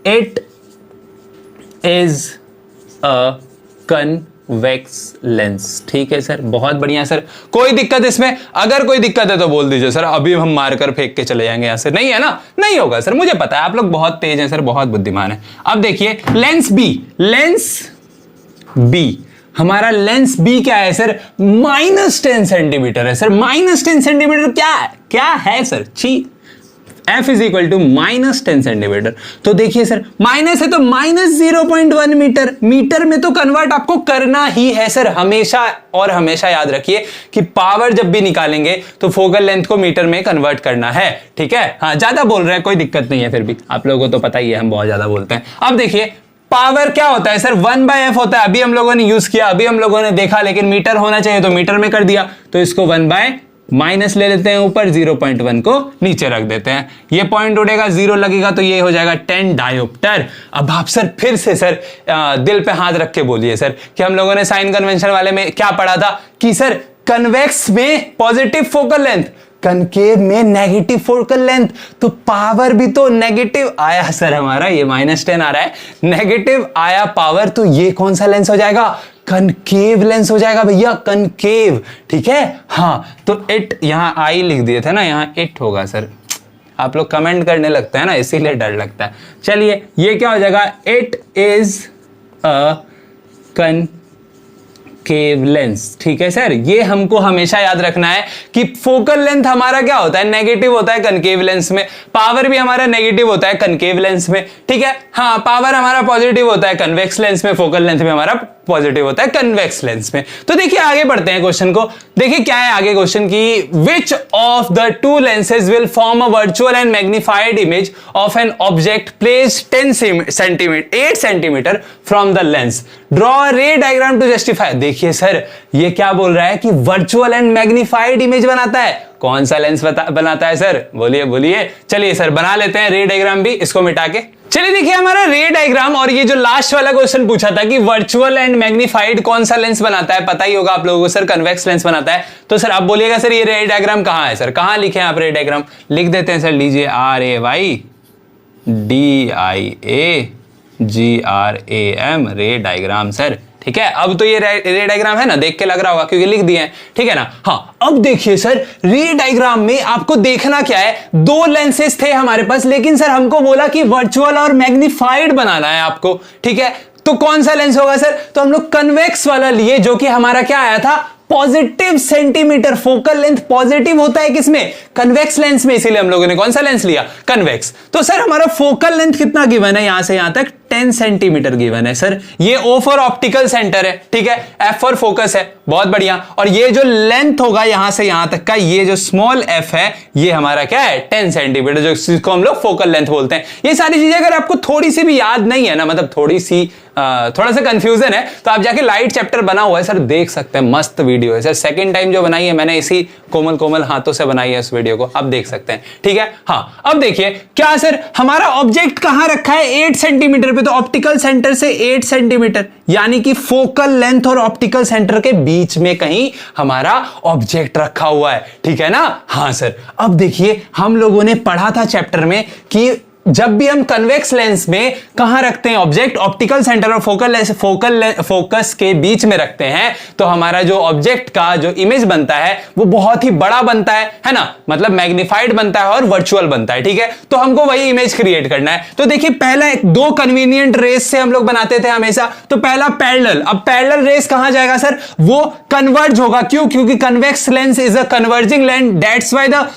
it is a convex lens, ठीक है सर, बहुत बढ़िया सर, कोई दिक्कत इसमें, अगर कोई दिक्कत है तो बोल दीजिए सर, अभी हम मारकर फेंक के चले जाएंगे यहां से, नहीं है ना, नहीं होगा सर, मुझे पता है आप लोग बहुत तेज हैं सर, बहुत बुद्धिमान है। अब देखिए लेंस बी हमारा लेंस बी क्या है सर, -10 सेंटीमीटर है सर। -10 सेंटीमीटर क्या है सर, ची F is equal to -10 centimetre. तो देखिए सर, माइनस है तो -0.1 मीटर, मीटर में तो कन्वर्ट आपको करना ही है सर हमेशा। और हमेशा याद रखिए कि पावर जब भी निकालेंगे तो फोकल लेंथ को मीटर में कन्वर्ट करना है, ठीक है। हाँ, ज्यादा बोल रहे हैं कोई दिक्कत नहीं है, फिर भी आप लोगों को तो पता ही है हम बहुत ज्यादा बोलते हैं। अब देखिए पावर क्या होता है सर, 1/f होता है। अभी हम लोगों ने यूज किया, अभी हम लोगों ने देखा, लेकिन मीटर होना चाहिए तो मीटर में कर दिया, तो इसको 1 माइनस ले लेते हैं ऊपर, 0.1 को नीचे रख देते हैं। ये पॉइंट उड़ेगा, 0 लगेगा तो ये हो जाएगा 10 डायोप्टर। अब आप सर फिर से सर दिल पे हाथ रख के बोलिए सर कि हम लोगों ने साइन कन्वेंशन वाले में क्या पढ़ा था कि सर कन्वेक्स में पॉजिटिव फोकल लेंथ, कनकेव में नेगेटिव फोकल लेंथ, तो पावर भी तो नेगेटिव आया सर हमारा, ये -10 आ रहा है, नेगेटिव आया पावर, तो ये कौन सा लेंस हो जाएगा, कनकेव लेंस हो जाएगा भैया, कनकेव, ठीक है। हाँ, तो इट यहां आई लिख दिए थे ना, यहां इट होगा सर। आप लोग कमेंट करने लगते हैं ना, इसीलिए डर लगता है। चलिए ये क्या हो जाएगा, it is a concave lens, ठीक है सर। ये हमको हमेशा याद रखना है कि फोकल लेंथ हमारा क्या होता है, नेगेटिव होता है कनकेव लेंस में, पावर भी हमारा नेगेटिव होता है कनकेव लेंस में, ठीक है। हाँ, पावर हमारा पॉजिटिव होता है कन्वेक्स लेंस में, फोकल लेंथ में हमारा पॉजिटिव होता है कन्वेक्स लेंस में। तो देखिए आगे बढ़ते हैं क्वेश्चन को। देखिए क्या है आगे क्वेश्चन की, which of the two lenses will form a virtual and magnified image of an object placed 8 centimetre from the lens, draw a ray diagram to justify. देखिए सर ये क्या बोल रहा है कि वर्चुअल एंड मैग्निफाइड इमेज बनाता है, कौन सा लेंस बनाता है सर, बोलिए बोलिए। चलिए सर बना लेते हैं रे डायग्राम भी, इसको मिटा के। चलिए देखिए हमारा रे डायग्राम, और ये जो लास्ट वाला क्वेश्चन पूछा था कि वर्चुअल एंड मैग्निफाइड कौन सा लेंस बनाता है, पता ही होगा आप लोगों को सर, कन्वेक्स लेंस बनाता है। तो सर आप बोलिएगा सर ये रे डायग्राम कहां है सर, कहां लिखे हैं आप रे डायग्राम, लिख देते हैं सर, लीजिए RAYDIAGRAM रे डायग्राम सर, ठीक है। अब तो ये रे डायग्राम है ना, देख के लग रहा होगा क्योंकि लिख दिए हैं, ठीक है ना। हाँ, अब देखिए सर रे डायग्राम में आपको देखना क्या है, दो लेंसेज थे हमारे पास, लेकिन सर हमको बोला कि वर्चुअल और मैग्निफाइड बनाना है आपको, ठीक है। तो कौन सा लेंस होगा सर, तो हम लोग कन्वेक्स वाला लिए, जो कि हमारा क्या आया था, positive centimetre. Focal length positive होता है किसमें, कन्वेक्स लेंस में, इसीलिए हम लोगों ने कौन सा लेंस लिया, कन्वेक्स। तो सर हमारा फोकल लेंथ कितना गिवन है, यहां से यहां तक 10 सेंटीमीटर गिवन है सर। ये O फॉर ऑप्टिकल सेंटर है, ठीक है, F फॉर फोकस है, बहुत बढ़िया। और ये जो लेंथ होगा यहां से यहां तक का, ये जो स्मॉल f है, ये हमारा क्या है, 10 सेंटीमीटर, जो जिसको हम लोग फोकल लेंथ बोलते हैं। ये सारी चीजें अगर आपको थोड़ी सी भी याद नहीं है ना, मतलब थोड़ा सा कंफ्यूजन है, तो आप जाके लाइट चैप्टर बना हुआ है सर, देख सकते हैं, मस्त वीडियो है सर। सेकंड टाइम जो बनाई है मैंने, इसी कोमल हाथों से बनाई है इस वीडियो को, आप देख सकते हैं, ठीक है। हाँ, अब देखिए क्या सर, हमारा ऑब्जेक्ट कहां रखा है, 8 सेंटीमीटर पे, तो ऑप्टिकल सेंटर से 8 सेंटीमीटर, यानी कि फोकल लेंथ और ऑप्टिकल सेंटर के बीच में कहीं हमारा ऑब्जेक्ट रखा हुआ है, ठीक है ना। हाँ सर, अब देखिए हम लोगों ने पढ़ा था चैप्टर में कि जब भी हम कन्वेक्स लेंस में कहां रखते हैं ऑब्जेक्ट, ऑप्टिकल सेंटर और फोकस के बीच में रखते हैं, तो हमारा जो ऑब्जेक्ट का जो इमेज बनता है वो बहुत ही बड़ा बनता है ना, मतलब मैग्निफाइड बनता है और वर्चुअल बनता है, ठीक है। तो हमको वही इमेज क्रिएट करना है। तो देखिए पहला दो कन्वीनियंट रेस से हम लोग बनाते थे हमेशा। तो पहला पैरेलल, अब पैरेलल रेस कहां जाएगा सर, वो कन्वर्ज होगा, क्यों, क्योंकि convex lens is a converging lens, that's why the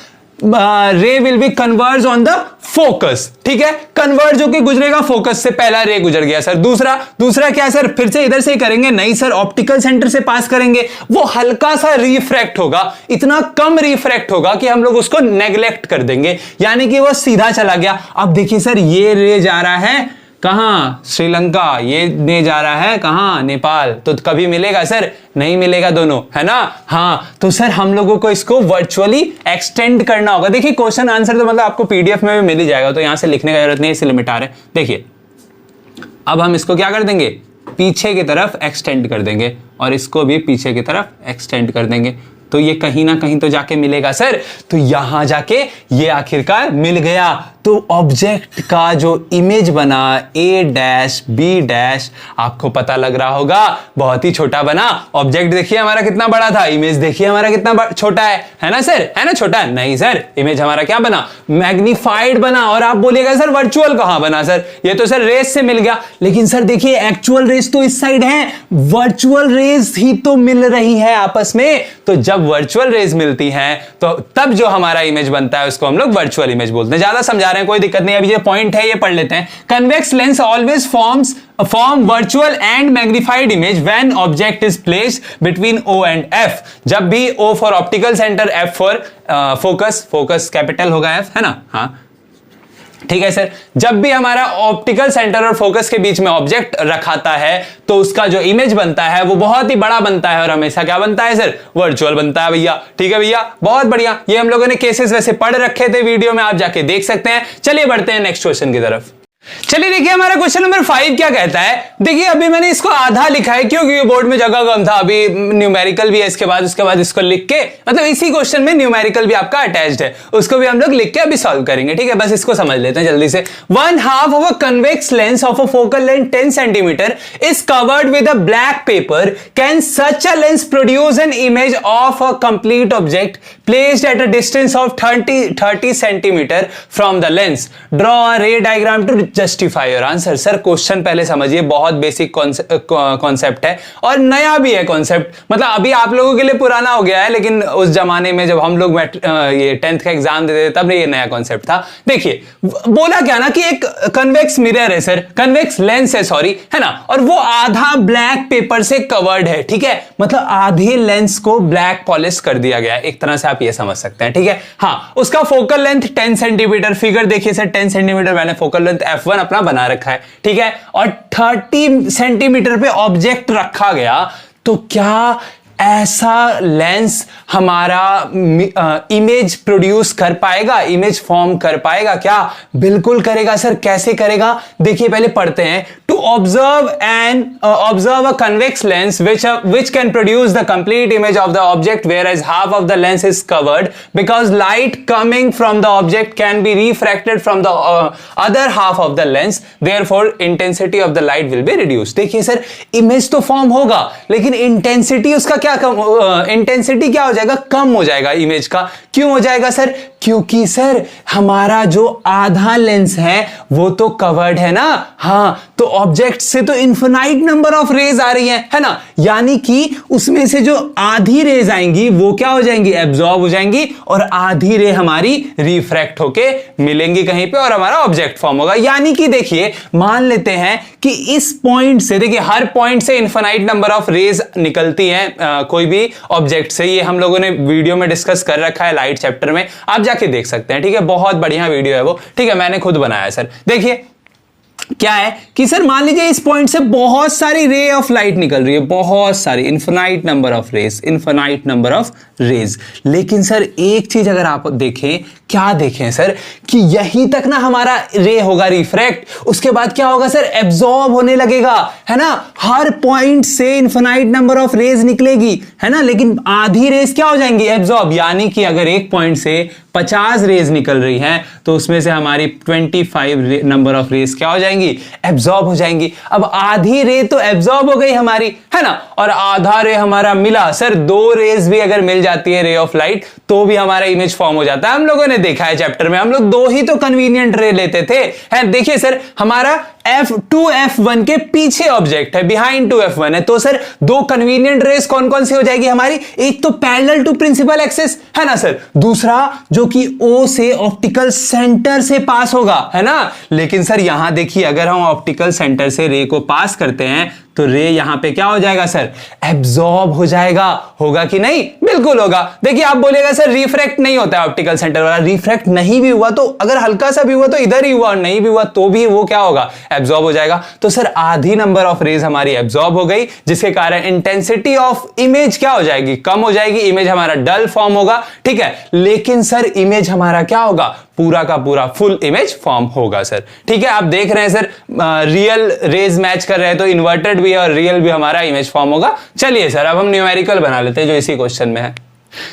रे will be converge on the focus, ठीक है, कन्वर्ज होकर गुजरेगा फोकस से, पहला रे गुजर गया सर। दूसरा क्या सर, फिर से इधर से ही करेंगे, नहीं सर, ऑप्टिकल सेंटर से पास करेंगे, वो हल्का सा रिफ्रैक्ट होगा, इतना कम रिफ्रैक्ट होगा कि हम लोग उसको नेग्लेक्ट कर देंगे, यानी कि वो सीधा चला गया। अब देखिए सर ये रे जा रहा है कहां, श्रीलंका, ये ने जा रहा है कहां, नेपाल, तो कभी मिलेगा सर, नहीं मिलेगा दोनों, है ना। हाँ, तो सर हम लोगों को इसको वर्चुअली एक्सटेंड करना होगा। देखिए क्वेश्चन आंसर तो मतलब आपको पीडीएफ में भी मिल ही जाएगा, तो यहां से लिखने का जरूरत नहीं, इसलिए मिटा रहे। देखिए अब हम इसको क्या कर देंगे, पीछे की तरफ एक्सटेंड कर देंगे, और इसको भी पीछे की तरफ एक्सटेंड कर देंगे, तो ये कहीं ना कहीं तो जाके मिलेगा सर। तो यहां जाके ये आखिरकार मिल गया। तो ऑब्जेक्ट का जो इमेज बना ए डैश बी डैश, आपको पता लग रहा होगा बहुत ही छोटा बना। ऑब्जेक्ट देखिए हमारा कितना बड़ा था, इमेज देखिए हमारा कितना छोटा है ना सर, है ना छोटा? नहीं सर, इमेज हमारा क्या बना? मैग्नीफाइड बना। और आप बोलिएगा सर वर्चुअल कहां बना सर? ये तो सर रेस से मिल गया, लेकिन सर देखिए एक्चुअल रेस तो इस साइड है, वर्चुअल रेस ही तो मिल रही है आपस में। तो जब वर्चुअल रेस मिलती हैं तो तब जो हमारा इमेज बनता है उसको हम लोग वर्चुअल इमेज बोलते हैं। ज्यादा समझा रहे हैं, कोई दिक्कत नहीं, अभी ये पॉइंट है ये पढ़ लेते हैं। Convex lens always form virtual and magnified image when object is placed between O and F। जब भी O for optical center, F for focus capital होगा F, है ना? हाँ ठीक है सर। जब भी हमारा ऑप्टिकल सेंटर और फोकस के बीच में ऑब्जेक्ट रखाता है तो उसका जो इमेज बनता है वो बहुत ही बड़ा बनता है और हमेशा क्या बनता है सर? वर्चुअल बनता है भैया। ठीक है भैया, बहुत बढ़िया। ये हम लोगों ने केसेस वैसे पढ़ रखे थे वीडियो में, आप जाके देख सकते हैं। चलिए बढ़ते हैं नेक्स्ट क्वेश्चन की तरफ। चलिए देखिए हमारा क्वेश्चन नंबर 5 क्या कहता है। देखिए अभी मैंने इसको आधा लिखा है क्योंकि बोर्ड में जगह कम था, अभी न्यूमेरिकल भी है इसके बाद इसको लिख के, मतलब इसी क्वेश्चन में न्यूमेरिकल भी आपका अटैच्ड है, उसको भी हम लोग लिख के अभी सॉल्व करेंगे। ठीक है, बस इसको समझ लेते हैं जल्दी से। 1/2 of a convex lens of a focal length 10 centimetre is covered with a black paper. Can such a lens produce an image of a complete object placed at a distance of 30 centimetre from the lens? Draw a ray diagram to justify your answer. Sir question पहले समझिए, बहुत basic concept है और नया भी है concept, मतलब अभी आप लोगों के लिए पुराना हो गया है, लेकिन उस जमाने में जब हम लोग ये 10th का एग्जाम देते थे तब ये नया कॉन्सेप्ट था। देखिए बोला क्या ना कि एक कन्वेक्स मिरर है सर, कन्वेक्स लेंस है सॉरी, है ना, और वो आधा ब्लैक पेपर से कवर्ड है। ठीक है, मतलब आधे लेंस को ब्लैक पॉलिश कर दिया गया है, एक तरह से आप ये समझ सकते हैं। ठीक है, हाँ, उसका फोकल लेंथ 10 सेंटीमीटर, फिगर देखिए सर 10 सेंटीमीटर मैंने फोकल लेंथ F1 अपना बना रखा है। ठीक है, और 30 सेंटीमीटर पे ऑब्जेक्ट रखा गया, तो क्या ऐसा लेंस हमारा इमेज प्रोड्यूस कर पाएगा, इमेज फॉर्म कर पाएगा क्या? बिल्कुल करेगा सर। कैसे करेगा देखिए पहले पढ़ते हैं। To observe a convex lens which can produce the complete image of the object whereas half of the lens is covered because light coming from the object can be refracted from the other half of the lens, therefore intensity of the light will be reduced। देखिए sir image तो form होगा लेकिन intensity उसका क्या intensity क्या हो जाएगा? कम हो जाएगा इमेज का। क्यों हो जाएगा सर? क्योंकि सर हमारा जो आधा लेंस है वो तो कवर्ड है ना। हाँ, तो ऑब्जेक्ट से तो इनफिनाइट नंबर ऑफ रेज आ रही है ना, यानी कि उसमें से जो आधी रेज आएंगी वो क्या हो जाएंगी? एब्जॉर्ब हो जाएंगी, और आधी रे हमारी रिफ्रैक्ट होके मिलेंगी कहीं पे और हमारा ऑब्जेक्ट फॉर्म होगा। यानी कि देखिए मान लेते हैं कि इस पॉइंट से, देखिए हर पॉइंट से इनफिनाइट नंबर ऑफ रेज निकलती हैं कोई भी ऑब्जेक्ट से। ये हम लोगों ने वीडियो में डिस्कस कर रखा है लाइट चैप्टर में, आप जाके देख सकते हैं। ठीक है, बहुत बढ़िया वीडियो है वो। ठीक है, मैंने खुद बनाया है सर। देखिए क्या है कि सर मान लीजिए इस पॉइंट से बहुत सारी रे ऑफ लाइट निकल रही है, बहुत सारी, infinite number of rays, infinite number of rays. लेकिन सर एक चीज अगर आप देखें, क्या देखें सर, कि यहीं तक ना हमारा रे होगा रिफ्रैक्ट, उसके बाद क्या होगा सर? एब्जॉर्ब होने लगेगा, है ना। हर पॉइंट से इनफिनाइट नंबर ऑफ रेज निकलेगी, है ना, लेकिन आधी रेज क्या हो जाएंगी? एब्जॉर्ब। यानी कि अगर एक पॉइंट से 50 रेज निकल रही हैं तो उसमें से हमारी 25 नंबर ऑफ रेज क्या हो जाएंगी? एब्जॉर्ब हो जाएंगी। अब आधी रे तो एब्जॉर्ब हो गई हमारी, है ना, और आधा रे हमारा मिला। सर 2 रेज भी अगर मिल जाती है रे ऑफ लाइट तो भी हमारा इमेज फॉर्म हो जाता है। हम लोगों ने देखा है चैप्टर में, हम लोग 2 ही तो कन्वीनियंट रे लेते थे। है देखिए सर हमारा F2F1 के पीछे ऑब्जेक्ट है, बिहाइंड 2F1 है, तो सर 2 कन्वीनियंट रेज कौन कौन सी हो जाएगी हमारी? एक तो पैरेलल टू प्रिंसिपल एक्सिस, है ना सर, दूसरा जो कि O से ऑप्टिकल सेंटर से पास होगा, है ना। लेकिन सर यहां देखिए अगर हम ऑप्टिकल सेंटर से रे को पास करते हैं तो रे यहां पे क्या हो जाएगा सर? एब्जॉर्ब हो जाएगा। होगा कि नहीं? बिल्कुल होगा। देखिए आप बोलेगा सर रिफ्रैक्ट नहीं होता है ऑप्टिकल सेंटर वाला, रिफ्रैक्ट नहीं भी हुआ तो, अगर हल्का सा भी हुआ तो इधर ही हुआ, और नहीं भी हुआ तो भी वो क्या होगा? एब्जॉर्ब हो जाएगा। तो सर आधी नंबर ऑफ रेज हमारी एब्जॉर्ब हो गई, जिसके कारण इंटेंसिटी ऑफ इमेज क्या हो जाएगी? कम हो जाएगी, इमेज हमारा डल फॉर्म होगा। ठीक है, लेकिन सर इमेज हमारा क्या होगा? पूरा का पूरा फुल इमेज फॉर्म होगा सर। ठीक है, आप देख रहे हैं सर रियल रेज मैच कर रहे हैं तो इन्वर्टेड भी और रियल भी हमारा इमेज फॉर्म होगा। चलिए सर अब हम न्यूमेरिकल बना लेते हैं जो इसी क्वेश्चन में है।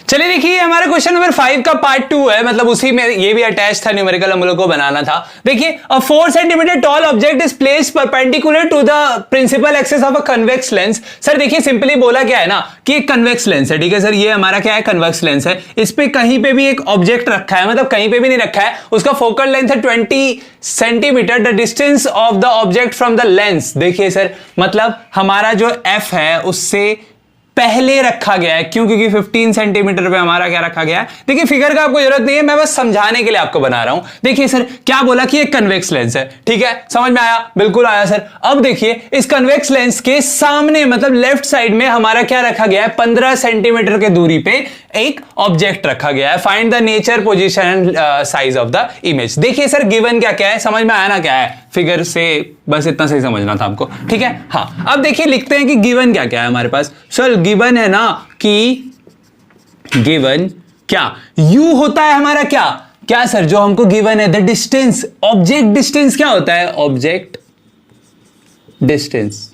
चलिए देखिए हमारा क्वेश्चन नंबर 5 का पार्ट 2 है, मतलब उसी में ये भी अटैच था, न्यूमेरिकल हम लोग को बनाना था। देखिए a 4 centimetre tall object is placed perpendicular to the principal axis of a convex lens. Sir देखिए सिंपली बोला क्या है ना कि एक कन्वेक्स लेंस है, ठीक है सर, ये हमारा क्या है, कन्वेक्स लेंस है। इस पे कहीं पे भी एक ऑब्जेक्ट रखा है, मतलब कहीं पे भी नहीं रखा है, उसका फोकल लेंथ है 20 centimetre, the distance of the object from the lens. देखिए सर मतलब हमारा जो एफ है उससे पहले रखा गया है, क्यों, क्योंकि 15 सेंटीमीटर पे हमारा क्या रखा गया है। देखिए फिगर का आपको जरूरत नहीं है, मैं बस समझाने के लिए आपको बना रहा हूं। देखिए सर क्या बोला कि एक कन्वेक्स लेंस है, ठीक है, समझ में आया, बिल्कुल आया सर। अब देखिए इस कन्वेक्स लेंस के सामने मतलब लेफ्ट साइड में हमारा क्या रखा गया है, 15 सेंटीमीटर के दूरी पे एक ऑब्जेक्ट रखा गया है। Find the nature, position and size of the image. देखिए सर गिवन क्या क्या है, समझ में आया ना क्या है, फिगर से बस इतना सही समझना था आपको, ठीक है। हाँ अब देखिए लिखते हैं कि गिवन क्या क्या है हमारे पास। सर गिवन है ना कि गिवन क्या u होता है हमारा क्या क्या सर, जो हमको गिवन है द डिस्टेंस, ऑब्जेक्ट डिस्टेंस क्या होता है, ऑब्जेक्ट डिस्टेंस,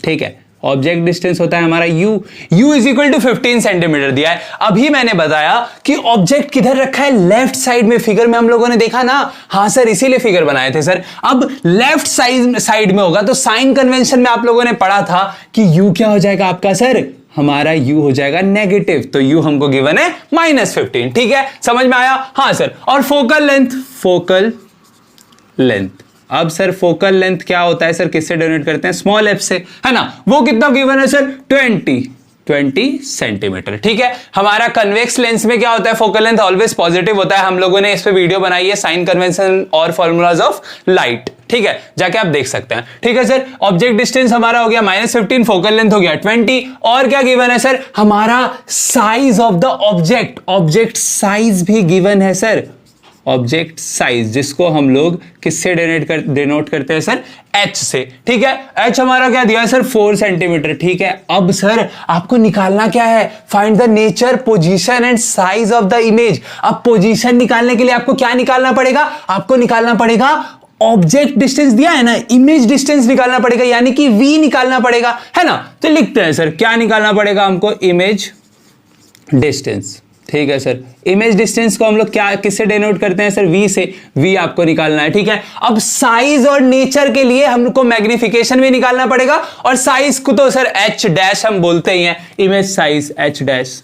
ठीक है, ऑब्जेक्ट डिस्टेंस होता है हमारा u is equal to 15 centimetre दिया है। अभी मैंने बताया कि ऑब्जेक्ट किधर रखा है, लेफ्ट साइड में। फिगर में हम लोगों ने देखा ना, हाँ सर इसीलिए फिगर बनाए थे सर। अब लेफ्ट साइड में होगा तो साइन कन्वेंशन में आप लोगों ने पढ़ा था कि u क्या हो जाएगा आपका सर, हमारा u हो जाएगा नेगेटिव, तो u हमको गिवन है -15, ठीक है, समझ में आया। हाँ सर, और फोकल लेंथ, अब सर फोकल लेंथ क्या होता है सर, किससे डिनोट करते हैं, स्मॉल एफ से, है ना, वो कितना गिवन है सर, 20 सेंटीमीटर, ठीक है। हमारा कन्वेक्स लेंस में क्या होता है, फोकल लेंथ ऑलवेज पॉजिटिव होता है। हम लोगों ने इस पे वीडियो बनाई है, साइन कन्वेंशन और फॉर्मूलाज ऑफ लाइट, ठीक है, जाके आप देख सकते हैं, ठीक है सर। ऑब्जेक्ट डिस्टेंस हमारा हो गया -15, फोकल लेंथ हो गया 20, और क्या गिवन है सर, हमारा size of the object size भी गिवन है सर, ऑब्जेक्ट साइज, जिसको हम लोग किससे डिनोट करते हैं सर, h से, ठीक है। h हमारा क्या दिया है सर, 4 सेंटीमीटर, ठीक है। अब सर आपको निकालना क्या है, find the nature, position and size of the image. अब पोजीशन निकालने के लिए आपको क्या निकालना पड़ेगा, आपको निकालना पड़ेगा ऑब्जेक्ट डिस्टेंस दिया है ना, इमेज डिस्टेंस निकालना पड़ेगा, यानी कि v निकालना पड़ेगा, है ना। तो लिखते हैं सर क्या निकालना पड़ेगा हमको, इमेज डिस्टेंस, ठीक है सर। इमेज डिस्टेंस को हम लोग क्या किससे डिनोट करते हैं सर, v से, v आपको निकालना है, ठीक है। अब साइज और नेचर के लिए हमको मैग्निफिकेशन भी निकालना पड़ेगा, और साइज को तो सर h डैश हम बोलते ही हैं, इमेज साइज h डैश।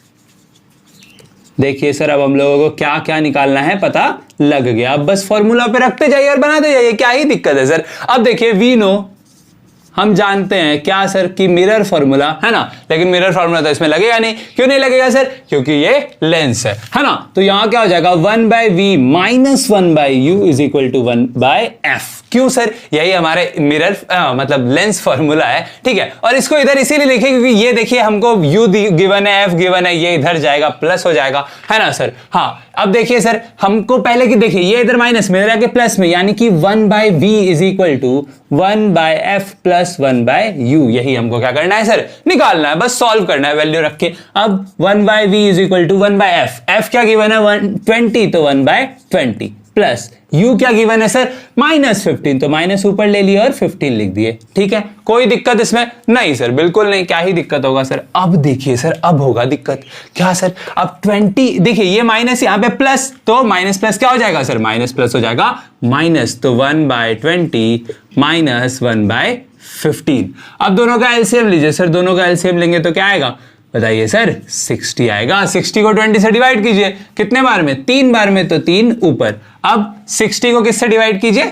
देखिए सर अब हम लोगों को क्या क्या निकालना है पता लग गया, अब बस फॉर्मूला पे रखते जाइए और बनाते जाइए, क्या ही दिक्कत है सर। अब देखिए वी नो, हम जानते हैं क्या सर कि मिरर फॉर्मूला, है ना, लेकिन मिरर फॉर्मूला तो इसमें लगेगा नहीं, क्यों नहीं लगेगा सर, क्योंकि ये लेंस है ना। तो यहां क्या हो जाएगा, 1/v minus 1/u is equal to 1/f। क्यों सर, यही हमारे मिरर मतलब लेंस फॉर्मूला है, ठीक है। और इसको इधर इसीलिए लिखे क्योंकि ये देखिए हमको u गिवन है, f गिवन है, ये इधर जाएगा प्लस हो जाएगा, है ना सर। हाँ अब देखिए सर हमको पहले की देखिए ये इधर माइनस में जाके प्लस में, यानी कि 1/v is equal to 1/f plus 1/u। यही हमको क्या करना है सर, निकालना है, बस सॉल्व करना है वैल्यू रख के। अब 1/v is equal to 1/f, f क्या गिवन है 20, तो 1/20 प्लस u क्या गिवन है सर -15, तो माइनस ऊपर ले लिया और 15 लिख दिए, ठीक है। कोई दिक्कत इसमें नहीं सर, बिल्कुल नहीं, क्या ही दिक्कत होगा सर। अब देखिए सर अब होगा दिक्कत, क्या सर, अब 20 देखिए ये माइनस यहां पे प्लस, तो माइनस प्लस क्या हो जाएगा सर, माइनस प्लस हो जाएगा माइनस, तो 1/20 माइनस 1/15। अब दोनों का एलसीएम लीजिए सर, दोनों का एलसीएम लेंगे तो क्या आएगा बताइए सर, 60 आएगा। 60 को 20 से डिवाइड कीजिए, कितने बार में, 3 बार में, तो 3 ऊपर। अब 60 को किससे डिवाइड कीजिए,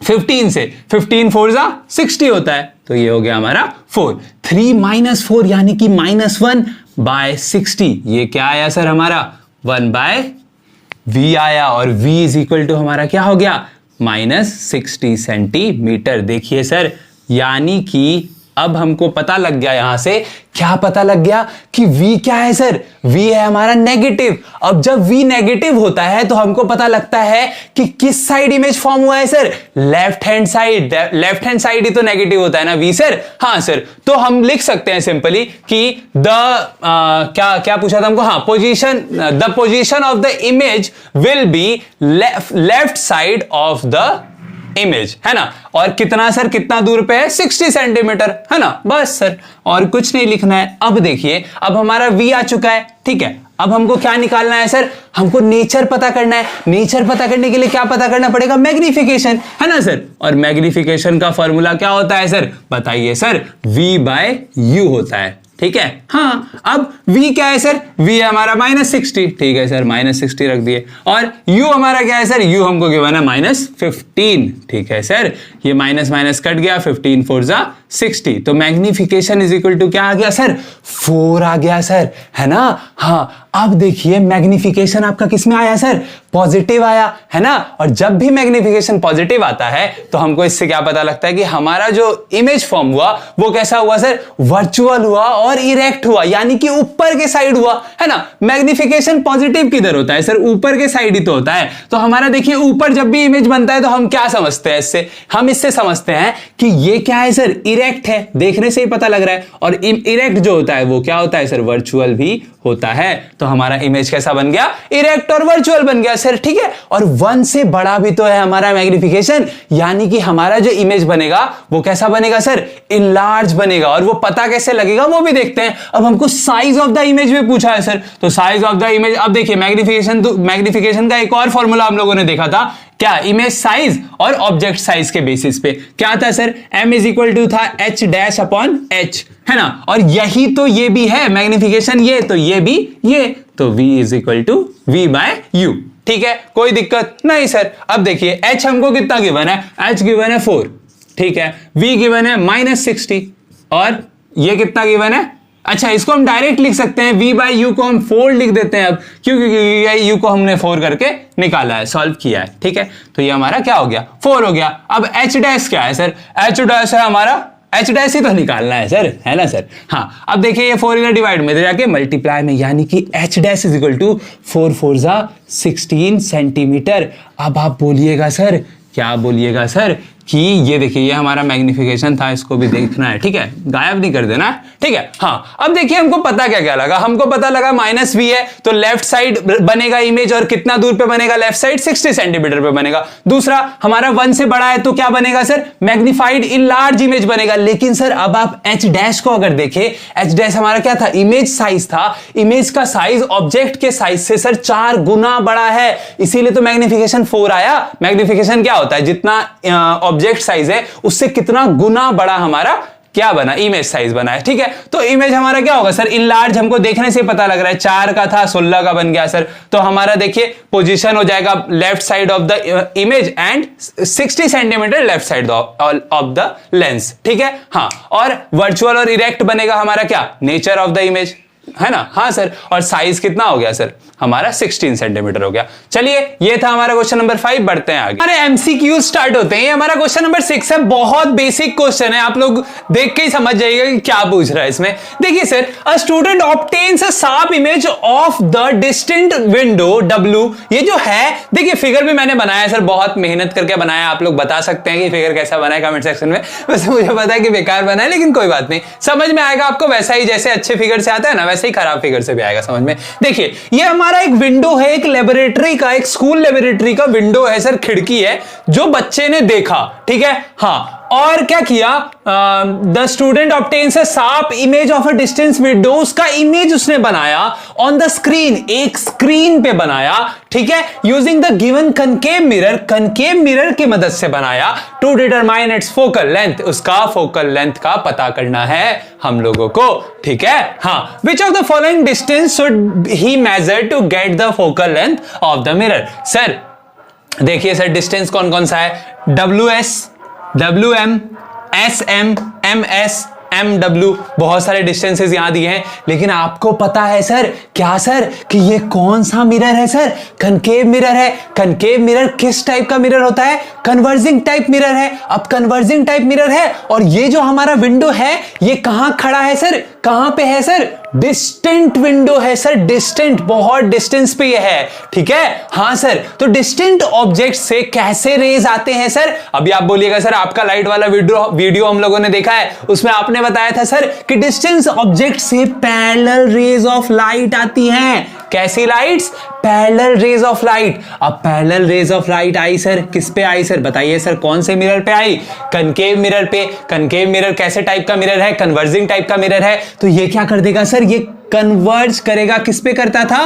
15 से, 15 4 जा 60 होता है, तो ये हो गया हमारा 4। 3 माइनस 4 यानी कि -1/60, ये क्या आया सर हमारा 1/v आया, और v इज इक्वल टू हमारा क्या हो गया -60 सेंटीमीटर। देखिए सर यानी कि अब हमको पता लग गया, यहां से क्या पता लग गया कि v क्या है सर, v है हमारा नेगेटिव। अब जब v नेगेटिव होता है तो हमको पता लगता है कि किस साइड इमेज फॉर्म हुआ है sir, left hand side. Left hand side ही तो नेगेटिव होता है ना v सर, हाँ सर। तो हम लिख सकते हैं सिंपली कि क्या पूछा था हमको, हाँ the position of the image will be left side of the image, है ना। और कितना सर, कितना दूर पे है, 60 सेंटीमीटर, है ना। बस सर, और कुछ नहीं लिखना है। अब देखिए, अब हमारा v आ चुका है, ठीक है। अब हमको क्या निकालना है सर, हमको नेचर पता करना है। नेचर पता करने के लिए क्या पता करना पड़ेगा, मैग्निफिकेशन, है ना सर। और मैग्निफिकेशन का फॉर्मूला क्या होता है सर, बताइए सर, v/u होता है, ठीक है। हाँ, अब v क्या है सर, v है हमारा -60, ठीक है सर, -60 रख दिए। और u हमारा क्या है सर, u हमको गिवन है -15, ठीक है सर। ये माइनस माइनस कट गया, 15 4 जा 60, तो मैग्निफिकेशन इज इक्वल टू क्या आ गया सर, 4 आ गया सर, है ना। हाँ, अब देखिए मैग्निफिकेशन आपका किस में आया सर, पॉजिटिव आया, है ना। और जब भी मैग्निफिकेशन पॉजिटिव आता है तो हमको इससे क्या पता लगता है कि हमारा जो इमेज फॉर्म हुआ वो कैसा हुआ सर, वर्चुअल हुआ और इरेक्ट हुआ, यानी कि ऊपर के साइड हुआ, है ना। मैग्निफिकेशन पॉजिटिव किधर होता है सर, ऊपर के साइड ही तो होता है। तो हमारा देखिए ऊपर जब भी इमेज बनता है तो हम क्या समझते हैं इससे, हम इससे समझते हैं कि ये क्या है सर, इरेक्ट है, देखने से ही पता लग रहा है। और इरेक्ट जो होता है वो क्या होता है सर, वर्चुअल भी होता है। तो हमारा इमेज कैसा बन गया, इरेक्ट और वर्चुअल बन गया सर, ठीक है। और 1 से बड़ा भी तो है हमारा मैग्निफिकेशन, यानी कि हमारा जो इमेज बनेगा वो कैसा बनेगा सर, इनलार्ज बनेगा। और वो पता कैसे लगेगा वो भी देखते हैं। अब हमको साइज ऑफ द इमेज भी पूछा है सर, तो साइज ऑफ द इमेज, अब देखिए मैग्निफिकेशन का एक और फॉर्मूला हम लोगों ने देखा था, क्या, इमेज साइज और ऑब्जेक्ट साइज के बेसिस पे क्या था sir, m is equal to था h'/h, है ना। और यही तो ये भी है मैग्निफिकेशन, ये तो ये भी ये, तो v is equal to v/u, ठीक है, कोई दिक्कत नहीं सर। अब देखिए h हमको कितना गिवन है, h गिवन है 4, ठीक है। v गिवन है -60 और ये कितना गिवन है, अच्छा इसको हम डायरेक्ट लिख सकते हैं, v/u को हम 4 लिख देते हैं अब, क्योंकि v/u को हमने 4 करके निकाला है, सॉल्व किया है, ठीक है। तो ये हमारा क्या हो गया, 4 हो गया। अब h' क्या है सर, h' है हमारा, h' ही तो निकालना है सर, है ना सर। हाँ, अब देखिए ये 4 इधर डिवाइड में जाके मल्टीप्लाई में, यानी कि h' इज इक्वल टू 4 4 जा 16 सेंटीमीटर। अब आप बोलिएगा सर, क्या बोलिएगा सर, कि ये देखिए ये हमारा मैग्निफिकेशन था, इसको भी देखना है, ठीक है, गायब नहीं कर देना, ठीक है। हाँ, अब देखिए हमको पता क्या क्या लगा, हमको पता लगा -v है तो लेफ्ट साइड बनेगा इमेज, और कितना दूर पे बनेगा लेफ्ट साइड, 60 सेंटीमीटर पे बनेगा। दूसरा हमारा 1 से बड़ा है तो क्या बनेगा sir, magnified in large image बनेगा। लेकिन सर अब आप h' को अगर देखें, h' हमारा क्या था, इमेज साइज था। इमेज का साइज ऑब्जेक्ट के साइज से सर 4 गुना बड़ा है, इसीलिए तो मैग्निफिकेशन 4 आया। मैग्निफिकेशन क्या होता है, जितना ऑब्जेक्ट साइज है उससे कितना गुना बड़ा हमारा क्या बना, इमेज साइज बना है, ठीक है। तो इमेज हमारा क्या होगा सर, इनलार्ज, हमको देखने से पता लग रहा है, 4 का था 16 का बन गया सर। तो हमारा देखिए पोजीशन हो जाएगा left side of the image and 60 centimetre left side of the lens, ठीक है। हाँ, और वर्चुअल और इरेक्ट बनेगा हमारा क्या, नेचर ऑफ द इमेज, है ना। हाँ सर, और साइज कितना हो गया सर, हमारा 16 सेंटीमीटर हो गया। चलिए ये था हमारा क्वेश्चन नंबर 5, बढ़ते हैं आगे। हमारे एमसीक्यू स्टार्ट होते हैं। हमारा क्वेश्चन नंबर 6 है, बहुत बेसिक क्वेश्चन है, आप लोग देख के ही समझ जाइएगा कि क्या पूछ रहा है इसमें। देखिए sir, a student obtains a sharp image of the distant window W। ये जो है, देखिए फिगर भी मैंने बनाया है सर, बहुत मेहनत करके बनाया, आप लोग बता सकते हैं कि फिगर कैसा बना है कमेंट सेक्शन में। वैसे मुझे पता है कि बेकार बना है, लेकिन कोई बात नहीं, समझ में आएगा आपको, वैसा ही जैसे अच्छे फिगर से आता है ना, वैसे ही खराब फिगर से भी आएगा समझ में। देखिए ये हमारा एक विंडो है, एक लेबोरेटरी का, एक स्कूल लेबोरेटरी का विंडो है सर, खिड़की है, जो बच्चे ने देखा, ठीक है। हाँ, और क्या किया, the student obtains a sharp image of a distance window, उसका इमेज उसने बनाया ऑन द स्क्रीन, एक स्क्रीन पे बनाया, ठीक है, using the given concave mirror, concave mirror की मदद से बनाया, to determine its focal length, उसका फोकल लेंथ का पता करना है हम लोगों को, ठीक है। हाँ, which of the following distance should he measure to get the focal length of the mirror. Sir देखिए सर, डिस्टेंस कौन कौन सा है, WS, WM, SM, MS, MW, बहुत सारे डिस्टेंसेस यहां दिए हैं। लेकिन आपको पता है सर, क्या सर, कि ये कौन सा मिरर है सर, कनकेव मिरर है। कनकेव मिरर किस टाइप का मिरर होता है, कन्वर्जिंग टाइप मिरर है। अब कन्वर्जिंग टाइप मिरर है, और ये जो हमारा विंडो है ये कहां खड़ा है सर, कहां पे है सर, डिस्टेंट विंडो है सर, डिस्टेंट, बहुत डिस्टेंस पे ये है, ठीक है। हाँ सर, तो डिस्टेंट ऑब्जेक्ट से कैसे रेज आते हैं सर, अभी आप बोलिएगा सर आपका लाइट वाला वीडियो हम लोगों ने देखा है, उसमें आपने बताया था सर कि डिस्टेंस ऑब्जेक्ट से पैरेलल रेज ऑफ लाइट आती हैं, कैसी lights? Parallel rays of light. अब पैरेलल रेज ऑफ लाइट आई सर, किस पे आई सर? बताइए सर, कौन से मिरर पे आई? कनकेव मिरर पे। कनकेव मिरर कैसे टाइप का मिरर है? कन्वर्जिंग टाइप का मिरर है। तो ये क्या कर देगा सर? ये कन्वर्ज करेगा, किस पे करता था?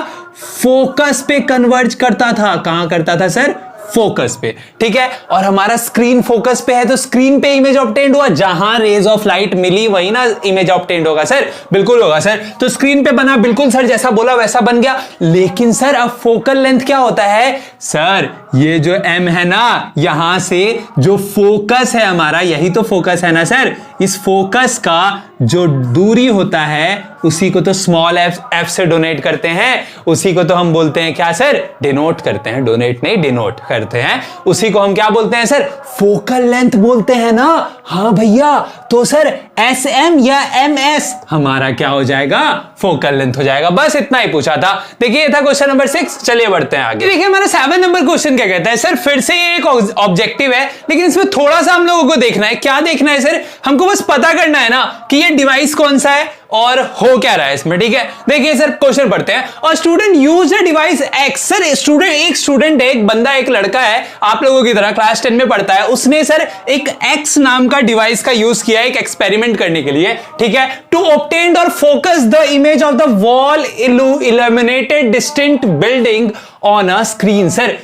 फोकस पे कन्वर्ज करता था। कहां करता था सर? फोकस पे, ठीक है। और हमारा स्क्रीन फोकस पे है, तो स्क्रीन पे इमेज ऑब्टेन्ड हुआ, जहां रेज ऑफ लाइट मिली वही ना इमेज ऑब्टेन्ड होगा सर, बिल्कुल होगा सर। तो स्क्रीन पे बना, बिल्कुल सर, जैसा बोला वैसा बन गया। लेकिन सर अब फोकल लेंथ क्या होता है सर? ये जो m है ना, यहां से जो फोकस है हमारा, यही तो फोकस है ना सर, इस फोकस का जो दूरी होता है उसी को तो स्मॉल f से डोनेट करते हैं, उसी को तो हम बोलते हैं क्या सर? डिनोट करते हैं। डोनेट नहीं, डिनोट करते हैं। उसी को हम क्या बोलते हैं सर? फोकल लेंथ बोलते हैं ना। हाँ भैया, तो सर SM या MS हमारा क्या हो जाएगा? फोकल लेंथ हो जाएगा। बस इतना ही पूछा था। देखिए, ये था क्वेश्चन नंबर 6। चलिए बढ़ते हैं आगे। देखिए हमारा 7 नंबर क्वेश्चन क्या कहता है सर? फिर से ये एक ऑब्जेक्टिव है, लेकिन इसमें थोड़ा सा हम लोगों को देखना है। क्या देखना है सर? हमको बस पता करना है ना कि ये डिवाइस कौन सा है और हो क्या रहा है इसमें, ठीक है। देखिए सर, क्वेश्चन पढ़ते हैं। और student use a device x. Sir student है, एक बंदा, एक लड़का है, आप लोगों की तरह क्लास 10 में पढ़ता है। उसने सर एक एक्स नाम का डिवाइस का यूज किया एक एक्सपेरिमेंट करने के लिए, ठीक है, टू ऑब्टेन और focus the image of the wall illuminated distinct building on a screen. Sir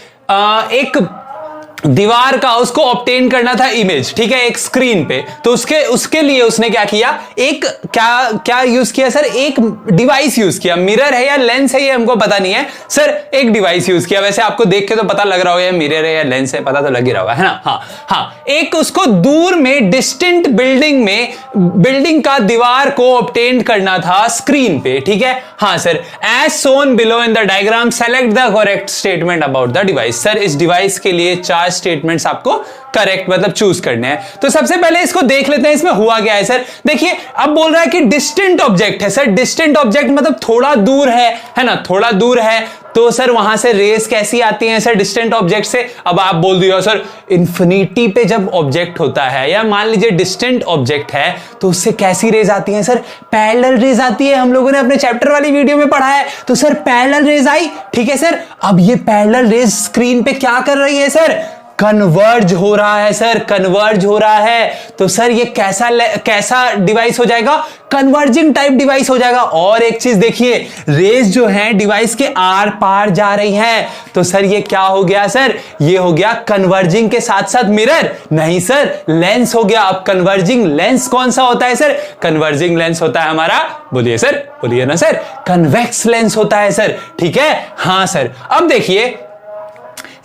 एक दीवार का उसको ऑब्टेन करना था इमेज, ठीक है, एक स्क्रीन पे। तो उसके लिए उसने क्या किया? एक क्या यूज किया सर? एक डिवाइस यूज किया। मिरर है या लेंस है ये हमको पता नहीं है सर, एक डिवाइस यूज किया। वैसे आपको देख के तो पता लग रहा होगा मिरर है या लेंस है, पता तो लग ही रहा होगा, है ना। हाँ, एक उसको दूर में डिस्टेंट बिल्डिंग का दीवार को ऑब्टेन करना था स्क्रीन पे, ठीक है। हाँ sir, as shown below in the diagram select the correct statement about the device. Sir इस डिवाइस के लिए 4 स्टेटमेंट्स आपको करेक्ट मतलब चूज करने हैं। तो सबसे पहले इसको देख लेते हैं, इसमें हुआ क्या है सर। देखिए, अब बोल रहा है कि डिस्टेंट ऑब्जेक्ट है। सर डिस्टेंट ऑब्जेक्ट मतलब थोड़ा दूर है ना, थोड़ा दूर है। तो सर वहां से रेस कैसी आती हैं सर डिस्टेंट ऑब्जेक्ट से? अब आप बोल दिया सर, इंफिनिटी पे जब ऑब्जेक्ट होता है या मान लीजिए डिस्टेंट ऑब्जेक्ट है, तो उससे कैसी रेज आती हैं सर? पैरेलल रेज आती है। हम लोगों ने अपने चैप्टर वाली वीडियो में पढ़ा है। तो सर पैरेलल रेज आई, ठीक है सर। अब ये पैरेलल रेज स्क्रीन पे क्या कर रही है सर? कन्वर्ज हो रहा है सर, कन्वर्ज हो रहा है। तो सर ये कैसा डिवाइस हो जाएगा? कन्वर्जिंग टाइप डिवाइस हो जाएगा। और एक चीज देखिए, रेज जो है डिवाइस के आर पार जा रही है। तो सर ये क्या हो गया सर? ये हो गया कन्वर्जिंग के साथ साथ मिरर नहीं सर, लेंस हो गया। अब कन्वर्जिंग लेंस कौन सा होता है सर? कन्वर्जिंग लेंस होता है हमारा, बोलिए सर, बोलिए ना सर, कन्वेक्स लेंस होता है सर, ठीक है। हाँ सर, अब देखिए,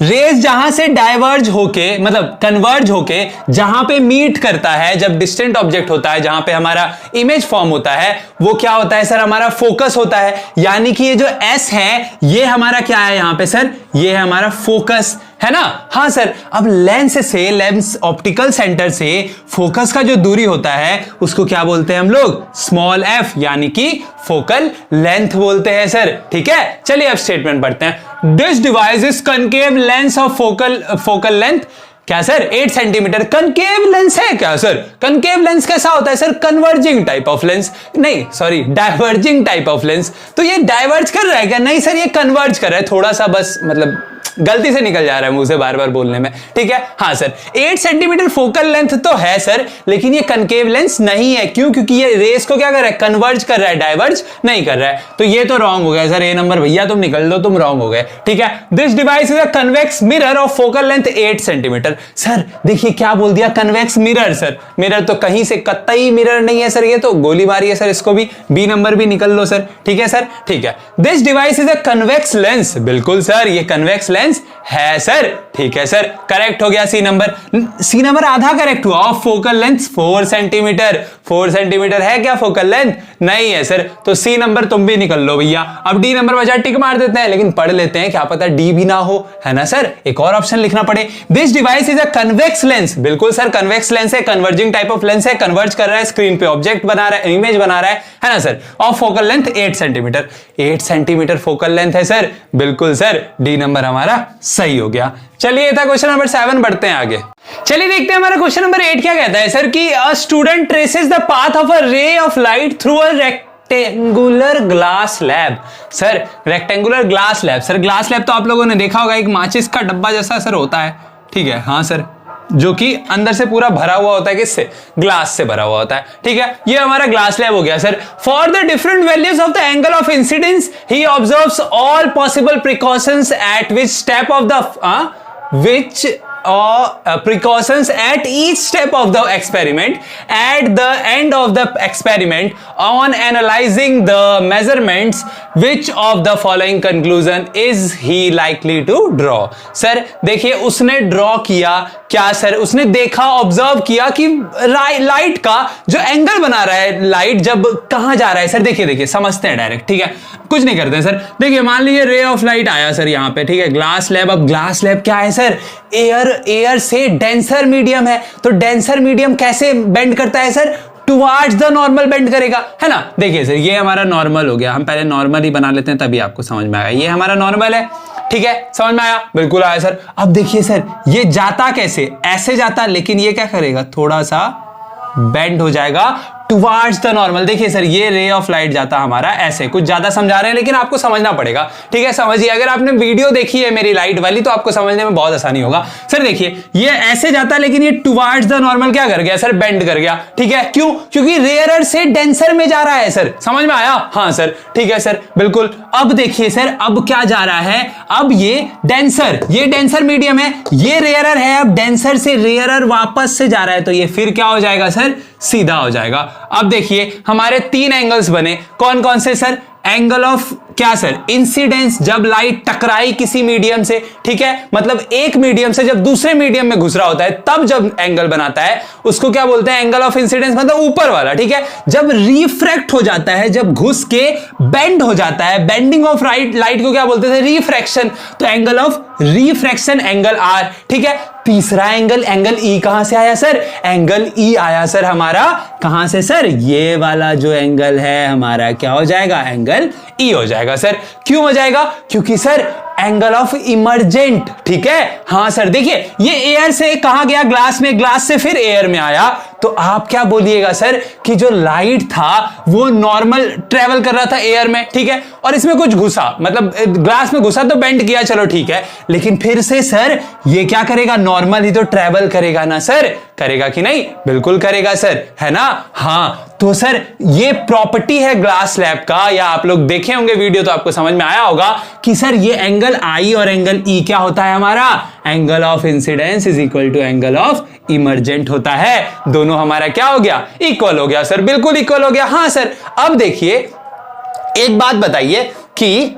रेज जहां से डाइवर्ज होके मतलब कन्वर्ज होके जहां पे मीट करता है, जब डिस्टेंट ऑब्जेक्ट होता है, जहां पे हमारा इमेज फॉर्म होता है, वो क्या होता है सर? हमारा फोकस होता है। यानी कि ये जो एस है, ये हमारा क्या है यहां पे सर? ये है हमारा फोकस, है ना। हाँ सर, अब लेंस ऑप्टिकल सेंटर से फोकस का जो दूरी होता है उसको क्या बोलते हैं हम लोग? स्मॉल f, यानी कि फोकल लेंथ बोलते हैं सर, ठीक है। चलिए अब स्टेटमेंट पढ़ते हैं। This device is concave lens of focal length क्या सर? 8 सेंटीमीटर। कनकेव लेंस है क्या सर? कनकेव लेंस कैसा होता है sir? Converging type of lens, नहीं sorry, diverging type of lens. तो ये डाइवर्ज कर रहा है क्या? नहीं सर, ये कन्वर्ज कर रहा है। थोड़ा सा बस मतलब गलती से निकल जा रहा है मुंह से बार बार बोलने में, ठीक है। हाँ सर, 8 सेंटीमीटर फोकल लेंथ तो है सर, लेकिन ये कनकेव लेंस नहीं है। क्यों? क्योंकि ये रेस को क्या कर रहा है? कन्वर्ज कर रहा है, डाइवर्ज नहीं कर रहा है। तो ये तो रॉन्ग हो गया सर। ए नंबर भैया तुम निकल दो, तुम रॉन्ग हो गए, ठीक है। This device is a convex mirror of focal length 8 centimetre. Sir देखिए क्या बोल दिया? Convex mirror. सर मिरर तो कहीं से कतई मिरर नहीं है सर, ये तो गोली मारी है सर। इसको भी बी नंबर भी निकल लो सर, ठीक है सर, ठीक है। This device is a convex lens. बिल्कुल सर, ये कन्वेक्स लेंस है सर, ठीक है सर, करेक्ट हो गया सी नंबर। सी नंबर आधा करेक्ट हुआ। Of focal length 4 centimetre. 4 centimetre है क्या फोकल लेंथ? नहीं है सर। तो सी नंबर तुम भी निकल लो भैया। अब डी नंबर बचा टिक मार देते हैं, लेकिन पढ़ लेते हैं, क्या पता डी भी ना हो, है ना सर। एक और ऑप्शन लिखना पड़े। This device is a convex lens. बिल्कुल सर, कन्वेक्स लेंस है, कन्वर्जिंग टाइप ऑफ लेंस है, कन्वर्ज कर रहा है, स्क्रीन पे ऑब्जेक्ट बना रहा है, इमेज बना रहा है ना sir. Of focal length 8 centimetre. 8 centimetre focal length है सर, बिल्कुल सर, डी नंबर हमारा सही हो गया। चलिए था क्वेश्चन नंबर 7, बढ़ते हैं आगे। चलिए देखते हैं हमारा क्वेश्चन नंबर 8 क्या कहता है सर कि a student traces the path of a ray of light through a rectangular glass slab. Sir rectangular glass slab, sir glass slab तो आप लोगों ने देखा होगा, एक माचिस का डब्बा जैसा सर होता है, ठीक है, हाँ सर, जो कि अंदर से पूरा भरा हुआ होता है, किससे, ग्लास से भरा हुआ होता है, ठीक है, ये हमारा ग्लास स्लैब हो गया sir. For the different values of the angle of incidence he observes all possible precautions eight which step of the precautions at each step of the experiment. At the end of the experiment, on analyzing the measurements, which of the following conclusion is he likely to draw? Sir देखिए उसने draw किया क्या sir, उसने देखा, observe किया कि light का जो एंगल बना रहा है, लाइट जब कहां जा रहा है सर, देखिए समझते हैं डायरेक्ट, ठीक है, कुछ नहीं करते हैं सर। देखिए मान लीजिए रे ऑफ लाइट आया सर यहाँ पे, ठीक है, ग्लास स्लैब। अब ग्लास स्लैब क्या है सर, एयर से डेंसर मीडियम है, तो डेंसर मीडियम कैसे बेंड करता है sir, towards the normal bend करेगा, है ना। देखिए सर ये हमारा नॉर्मल हो गया, हम पहले नॉर्मल ही बना लेते हैं तभी आपको समझ में आएगा। ये हमारा नॉर्मल है, ठीक है, समझ में आया, बिल्कुल आया सर। अब देखिए सर ये जाता कैसे, ऐसे जाता, लेकिन ये क्या करेगा, थोड़ा सा बेंड हो जाएगा टुवर्ड्स द नॉर्मल। देखिए सर ये रे ऑफ लाइट जाता हमारा ऐसे, कुछ ज्यादा समझा रहे हैं लेकिन आपको समझना पड़ेगा, ठीक है, समझिए। अगर आपने वीडियो देखी है मेरी लाइट वाली तो आपको समझने में बहुत आसानी होगा। सर देखिए ये ऐसे जाता है लेकिन ये टुवर्ड्स द नॉर्मल क्या कर गया सर, बेंड कर गया, ठीक है, क्यों, क्योंकि रेयरर से डेंसर में जा रहा है सर, समझ में आया, हाँ सर, ठीक है सर, बिल्कुल। अब देखिए सर अब क्या जा रहा है, अब ये डेंसर मीडियम है, ये रेयरर है, अब डेंसर से रेयरर वापस से जा रहा है, तो ये फिर क्या हो जाएगा सर, सीधा हो जाएगा। अब देखिए हमारे 3 एंगल्स बने, कौन कौन से सर, एंगल ऑफ क्या सर, इंसिडेंस, जब लाइट टकराई किसी मीडियम से, ठीक है, मतलब एक मीडियम से जब दूसरे मीडियम में घुस रहा होता है तब जब एंगल बनाता है उसको क्या बोलते हैं, एंगल ऑफ इंसिडेंस, मतलब ऊपर वाला, ठीक है। जब रिफ्रैक्ट हो जाता है, जब घुस के बेंड हो जाता है, बेंडिंग ऑफ लाइट को क्या बोलते थे, रिफ्रैक्शन, तो angle of refraction angle R, ठीक है। तीसरा एंगल ई कहां से आया सर, एंगल ई आया सर हमारा कहां से सर, ये वाला जो एंगल है हमारा क्या हो जाएगा, एंगल ई हो जाएगा सर। क्यों हो जाएगा, क्योंकि सर एंगल ऑफ इमर्जेंट, ठीक है, हाँ सर। देखिए ये एयर से कहां गया, ग्लास में, ग्लास से फिर एयर में आया, तो आप क्या बोलिएगा सर कि जो लाइट था वो नॉर्मल ट्रेवल कर रहा था एयर में, ठीक है, और इसमें कुछ घुसा, मतलब ग्लास में घुसा तो बेंड किया, चलो ठीक है, लेकिन फिर से सर ये क्या करेगा, नॉर्मल ही तो ट्रेवल करेगा ना सर, करेगा कि नहीं, बिल्कुल करेगा सर, है ना, हाँ। तो सर ये प्रॉपर्टी है ग्लास स्लैब का, या आप लोग देखे होंगे वीडियो तो आपको समझ में आया होगा कि सर ये एंगल आई और एंगल ई क्या होता है हमारा, angle of incidence is equal to angle of emergent होता है। दोनों हमारा क्या हो गया, इक्वल हो गया सर, बिल्कुल इक्वल हो गया, हाँ सर। अब देखिए एक बात बताइए कि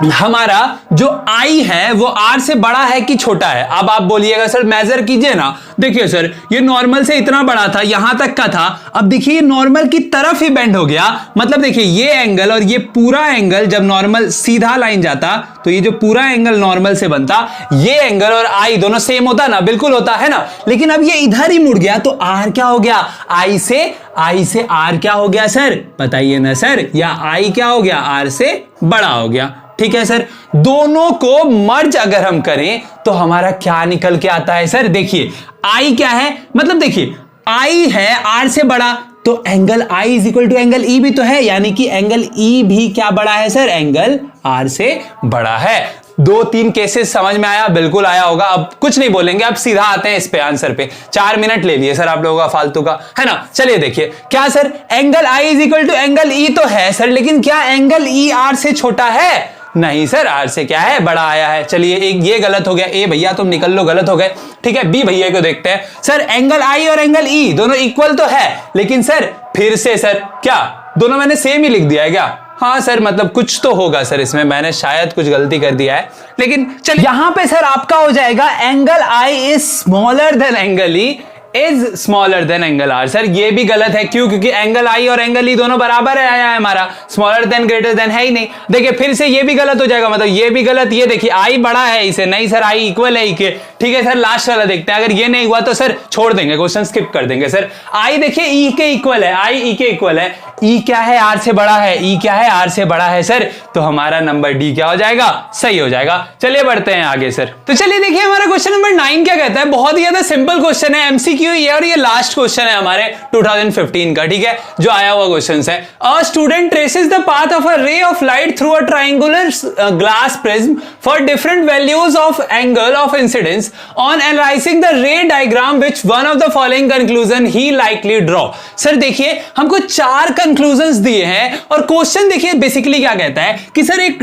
हमारा जो आई है वो आर से बड़ा है कि छोटा है। अब आप बोलिएगा सर मेजर कीजिए ना, देखिए सर ये नॉर्मल से इतना बड़ा था, यहां तक का था, अब देखिए नॉर्मल की तरफ ही बेंड हो गया, मतलब देखिए ये एंगल और ये पूरा एंगल जब नॉर्मल सीधा लाइन जाता तो ये जो पूरा एंगल नॉर्मल से बनता, ये एंगल और आई दोनों सेम होता ना, बिल्कुल होता है ना, लेकिन अब ये इधर ही मुड़ गया तो आर क्या हो गया, आई से आर क्या हो गया सर, बताइए ना सर, या आई क्या हो गया, आर से बड़ा हो गया, ठीक है सर। दोनों को मर्ज अगर हम करें तो हमारा क्या निकल के आता है सर, देखिए आई क्या है, मतलब देखिए आई है आर से बड़ा, तो angle I is equal to angle E भी तो है, यानी कि एंगल ई भी क्या बड़ा है सर, एंगल आर से बड़ा है। 2-3 केसेस समझ में आया, बिल्कुल आया होगा। अब कुछ नहीं बोलेंगे, अब सीधा आते हैं इस पे आंसर पे। 4 मिनट ले लिए सर आप लोगों का फालतू का, है ना। चलिए देखिए क्या sir, angle I is equal to angle E तो है सर, लेकिन क्या एंगल ई आर से छोटा है, नहीं सर, आर से क्या है, बड़ा आया है। चलिए एक ये गलत हो गया, ए भैया तुम निकल लो, गलत हो गए, ठीक है। बी भैया को देखते हैं सर, एंगल आई और एंगल ई दोनों इक्वल तो है, लेकिन सर फिर से सर क्या दोनों मैंने सेम ही लिख दिया है क्या, हाँ सर, मतलब कुछ तो होगा सर इसमें, मैंने शायद कुछ गलती कर दिया है, लेकिन चलिए यहां पे सर आपका हो जाएगा angle I is smaller than angle E is smaller than angle R. Sir ये भी गलत है, क्यों, क्योंकि एंगल आई और एंगल ई दोनों बराबर है, आया है हमारा, स्मॉलर देन ग्रेटर देन है ही नहीं। देखिए फिर से ये भी गलत हो जाएगा, मतलब ये भी गलत, ये देखिए आई बड़ा है इसे, नहीं सर आई इक्वल है ई के, ठीक है सर। लास्ट वाला देखते हैं, अगर ये नहीं हुआ तो सर छोड़ देंगे, क्वेश्चन स्किप कर देंगे सर। आई देखिए ई के इक्वल है, आई ई के इक्वल है, ई क्या है, आर से बड़ा है, ई क्या है, आर से बड़ा है सर, तो हमारा नंबर डी क्या हो जाएगा, सही हो जाएगा। चलिए बढ़ते हैं आगे सर। तो चलिए देखिए हमारा क्वेश्चन नंबर 9 क्या कहता है, बहुत ही ज्यादा सिंपल क्वेश्चन है, एमसीक्यू एमसीक्यू ये और ये लास्ट क्वेश्चन है हमारे 2015 का, ठीक है, जो आया हुआ क्वेश्चन है। A student traces the path of a ray of light through a triangular glass prism for different values of angle of incidence on analysing the रे diagram which one of the following conclusion he likely draw. Sir देखिए हमको 4 conclusions दिए हैं और question देखिए basically क्या कहता है कि सर एक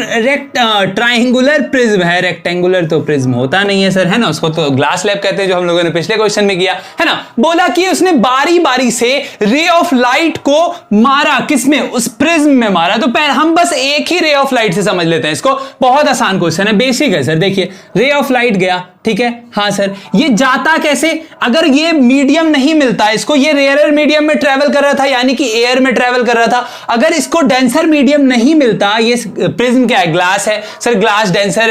ट्राइंगुलर प्रिज्म है, रेक्टेंगुलर तो प्रिज्म होता नहीं है सर, है ना, उसको तो ग्लास स्लैब कहते हैं जो हम लोगों ने पिछले क्वेश्चन में किया है ना। बोला कि उसने बारी बारी से रे ऑफ लाइट को मारा, किसमें, उस प्रिज्म में मारा। तो हम बस एक ही रे ऑफ लाइट से समझ लेते हैं इसको, बहुत आसान क्वेश्चन है, बेसिक है सर। देखिए रे ऑफ लाइट गया, ठीक है, हाँ सर, ये जाता कैसे, अगर ये मीडियम नहीं मिलता इसको, ये रेयरर मीडियम में ट्रेवल कर रहा था यानी कि एयर में ट्रेवल कर रहा था, अगर इसको डेंसर मीडियम नहीं मिलता, ये प्रिज्म क्या है, ग्लास है सर, ग्लास डेंसर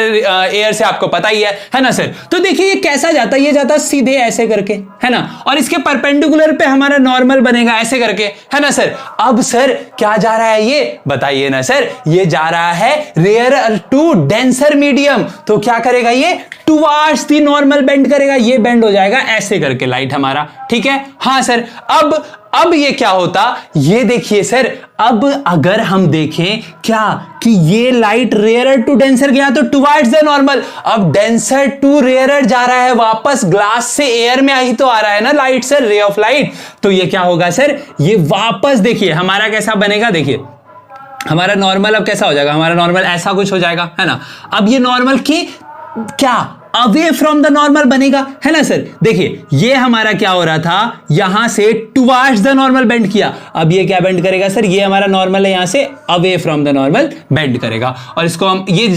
एयर से आपको पता ही है ना सर। तो देखिए ये कैसा जाता है, ये जाता सीधे ऐसे करके, है ना, और इसके परपेंडिकुलर पे हमारा नॉर्मल बनेगा ऐसे करके, है ना सर। अब सर क्या जा रहा है ये बताइए ना सर, ये जा रहा है रेयरर टू डेंसर मीडियम, तो क्या करेगा ये टुवार्ड्स दी नॉर्मल बेंड करेगा, ये बेंड हो जाएगा ऐसे करके लाइट हमारा, ठीक है, हाँ सर। अब ये क्या होता, ये देखिए सर, अब अगर हम देखें क्या कि ये लाइट रेयरर टू डेंसर गया तो टुवार्ड्स द नॉर्मल, अब डेंसर टू रेयरर जा रहा है वापस, ग्लास से एयर में ही तो आ रहा है ना light sir, ray of light, तो ये क्या होगा सर, ये वापस देखिए हमारा कैसा बनेगा, देखिए हमारा नॉर्मल अब कैसा हो जाएगा, हमारा नॉर्मल ऐसा कुछ हो जाएगा, है ना। अब ये नॉर्मल की क्या अवे फ्रॉम द नॉर्मल बनेगा, है ना सर। देखिए ये हमारा क्या हो रहा था, यहां से टुवार्ड्स द नॉर्मल बेंड किया, अब ये क्या बेंड करेगा सर, ये हमारा नॉर्मल है, यहां से away from the normal bend करेगा, और इसको हम ये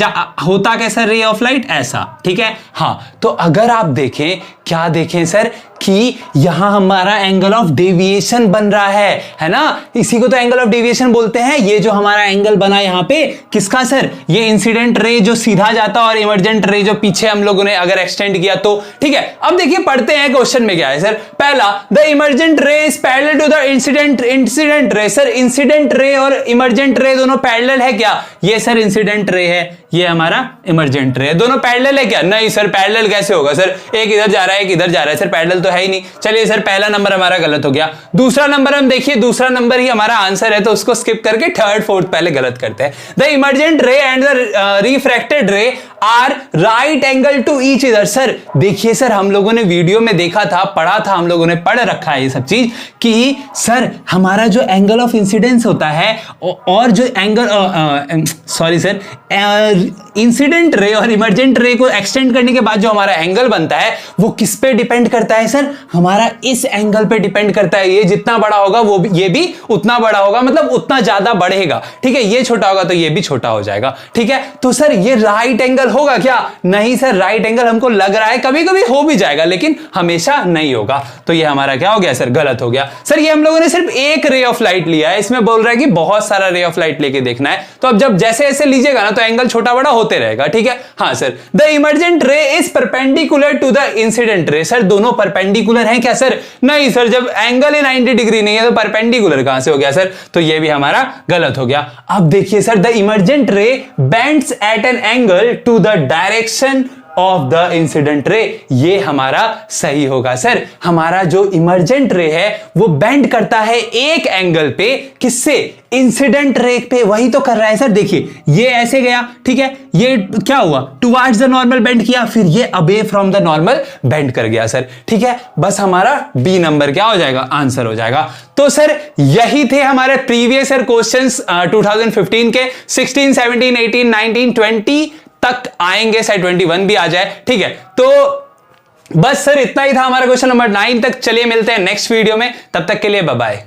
होता कैसा, रे ऑफ लाइट ऐसा, ठीक है, हाँ। तो अगर आप देखें, क्या देखें सर कि यहां हमारा एंगल ऑफ डेविएशन बन रहा है ना, इसी को तो एंगल ऑफ डेविएशन बोलते हैं। ये जो हमारा एंगल बना यहां पे किसका सर, ये इंसिडेंट रे जो सीधा जाता और इमर्जेंट रे जो पीछे हम लोगों ने अगर एक्सटेंड किया तो, ठीक है। अब देखिए पढ़ते हैं क्वेश्चन में क्या है सर। पहला, the emergent ray is parallel to the incident ray. Sir incident ray और इमर्जेंट रे दोनों पैरेलल है क्या, ये सर इंसिडेंट रे है, ये हमारा इमर्जेंट रे, दोनों पैरेलल है क्या, नहीं सर पैरेलल कैसे होगा सर, एक इधर जा रहा है एक इधर जा रहा है सर, पैरेलल तो है ही नहीं। चलिए सर पहला नंबर हमारा गलत हो गया। दूसरा नंबर हम देखिए, दूसरा नंबर ही हमारा आंसर है तो उसको स्किप करके थर्ड फोर्थ पहले गलत करते हैं। The emergent ray and the refracted ray are right angle to each other. Sir देखिए सर, हम लोगों ने वीडियो में देखा था, पढ़ा था, हम लोगों ने पढ़ रखा है ये सब चीज कि सर हमारा जो एंगल ऑफ इंसिडेंस होता है और जो angle sorry sir incident ray और इमर्जेंट रे को एक्सटेंड करने के बाद जो हमारा एंगल बनता है वो किस पे डिपेंड करता है सर, हमारा इस एंगल पे डिपेंड करता है। ये जितना बड़ा होगा वो ये भी उतना बड़ा होगा, मतलब उतना ज्यादा बढ़ेगा, ठीक है। ये छोटा होगा तो ये भी छोटा हो जाएगा, ठीक है। तो सर ये राइट एंगल होगा क्या, नहीं सर, राइट एंगल हमको लग रहा है कभी कभी हो भी जाएगा लेकिन हमेशा नहीं होगा, तो ये हमारा क्या हो गया सर, गलत हो गया। सर ये हम लोगों ने सिर्फ एक रे ऑफ लाइट लिया है, इसमें बोल रहा है कि बहुत सारा रे ऑफ लाइट लेके देखना है, तो अब जब जैसे ऐसे लीजिएगा ना तो एंगल छोटा बड़ा होते रहेगा, ठीक है। हाँ sir, the emergent ray is perpendicular to the incident ray. Sir दोनों परपेंडिकुलर हैं क्या सर, नहीं सर, जब एंगल ही 90 डिग्री नहीं है तो परपेंडिकुलर कहां से हो गया सर, तो ये भी हमारा गलत हो गया। अब देखिए sir, the emergent ray bends at an angle to the direction of the incident ray, ये हमारा सही होगा सर। हमारा जो इमर्जेंट रे है वो बेंड करता है एक एंगल पे, किससे, इंसिडेंट रे पे, वही तो कर रहा है सर। देखिए ये ऐसे गया, ठीक है, ये क्या हुआ, टुवर्ड्स द नॉर्मल बेंड किया, फिर ये away from the normal bend कर गया सर, ठीक है। बस हमारा बी नंबर क्या हो जाएगा, आंसर हो जाएगा। तो सर यही थे हमारे प्रीवियस ईयर क्वेश्चंस 2015 के, 16, 17, 18, 19, 20 तक आएंगे, शायद 21 भी आ जाए, ठीक है। तो बस सर इतना ही था हमारा क्वेश्चन नंबर 9 तक। चलिए मिलते हैं नेक्स्ट वीडियो में, तब तक के लिए बाय बाय।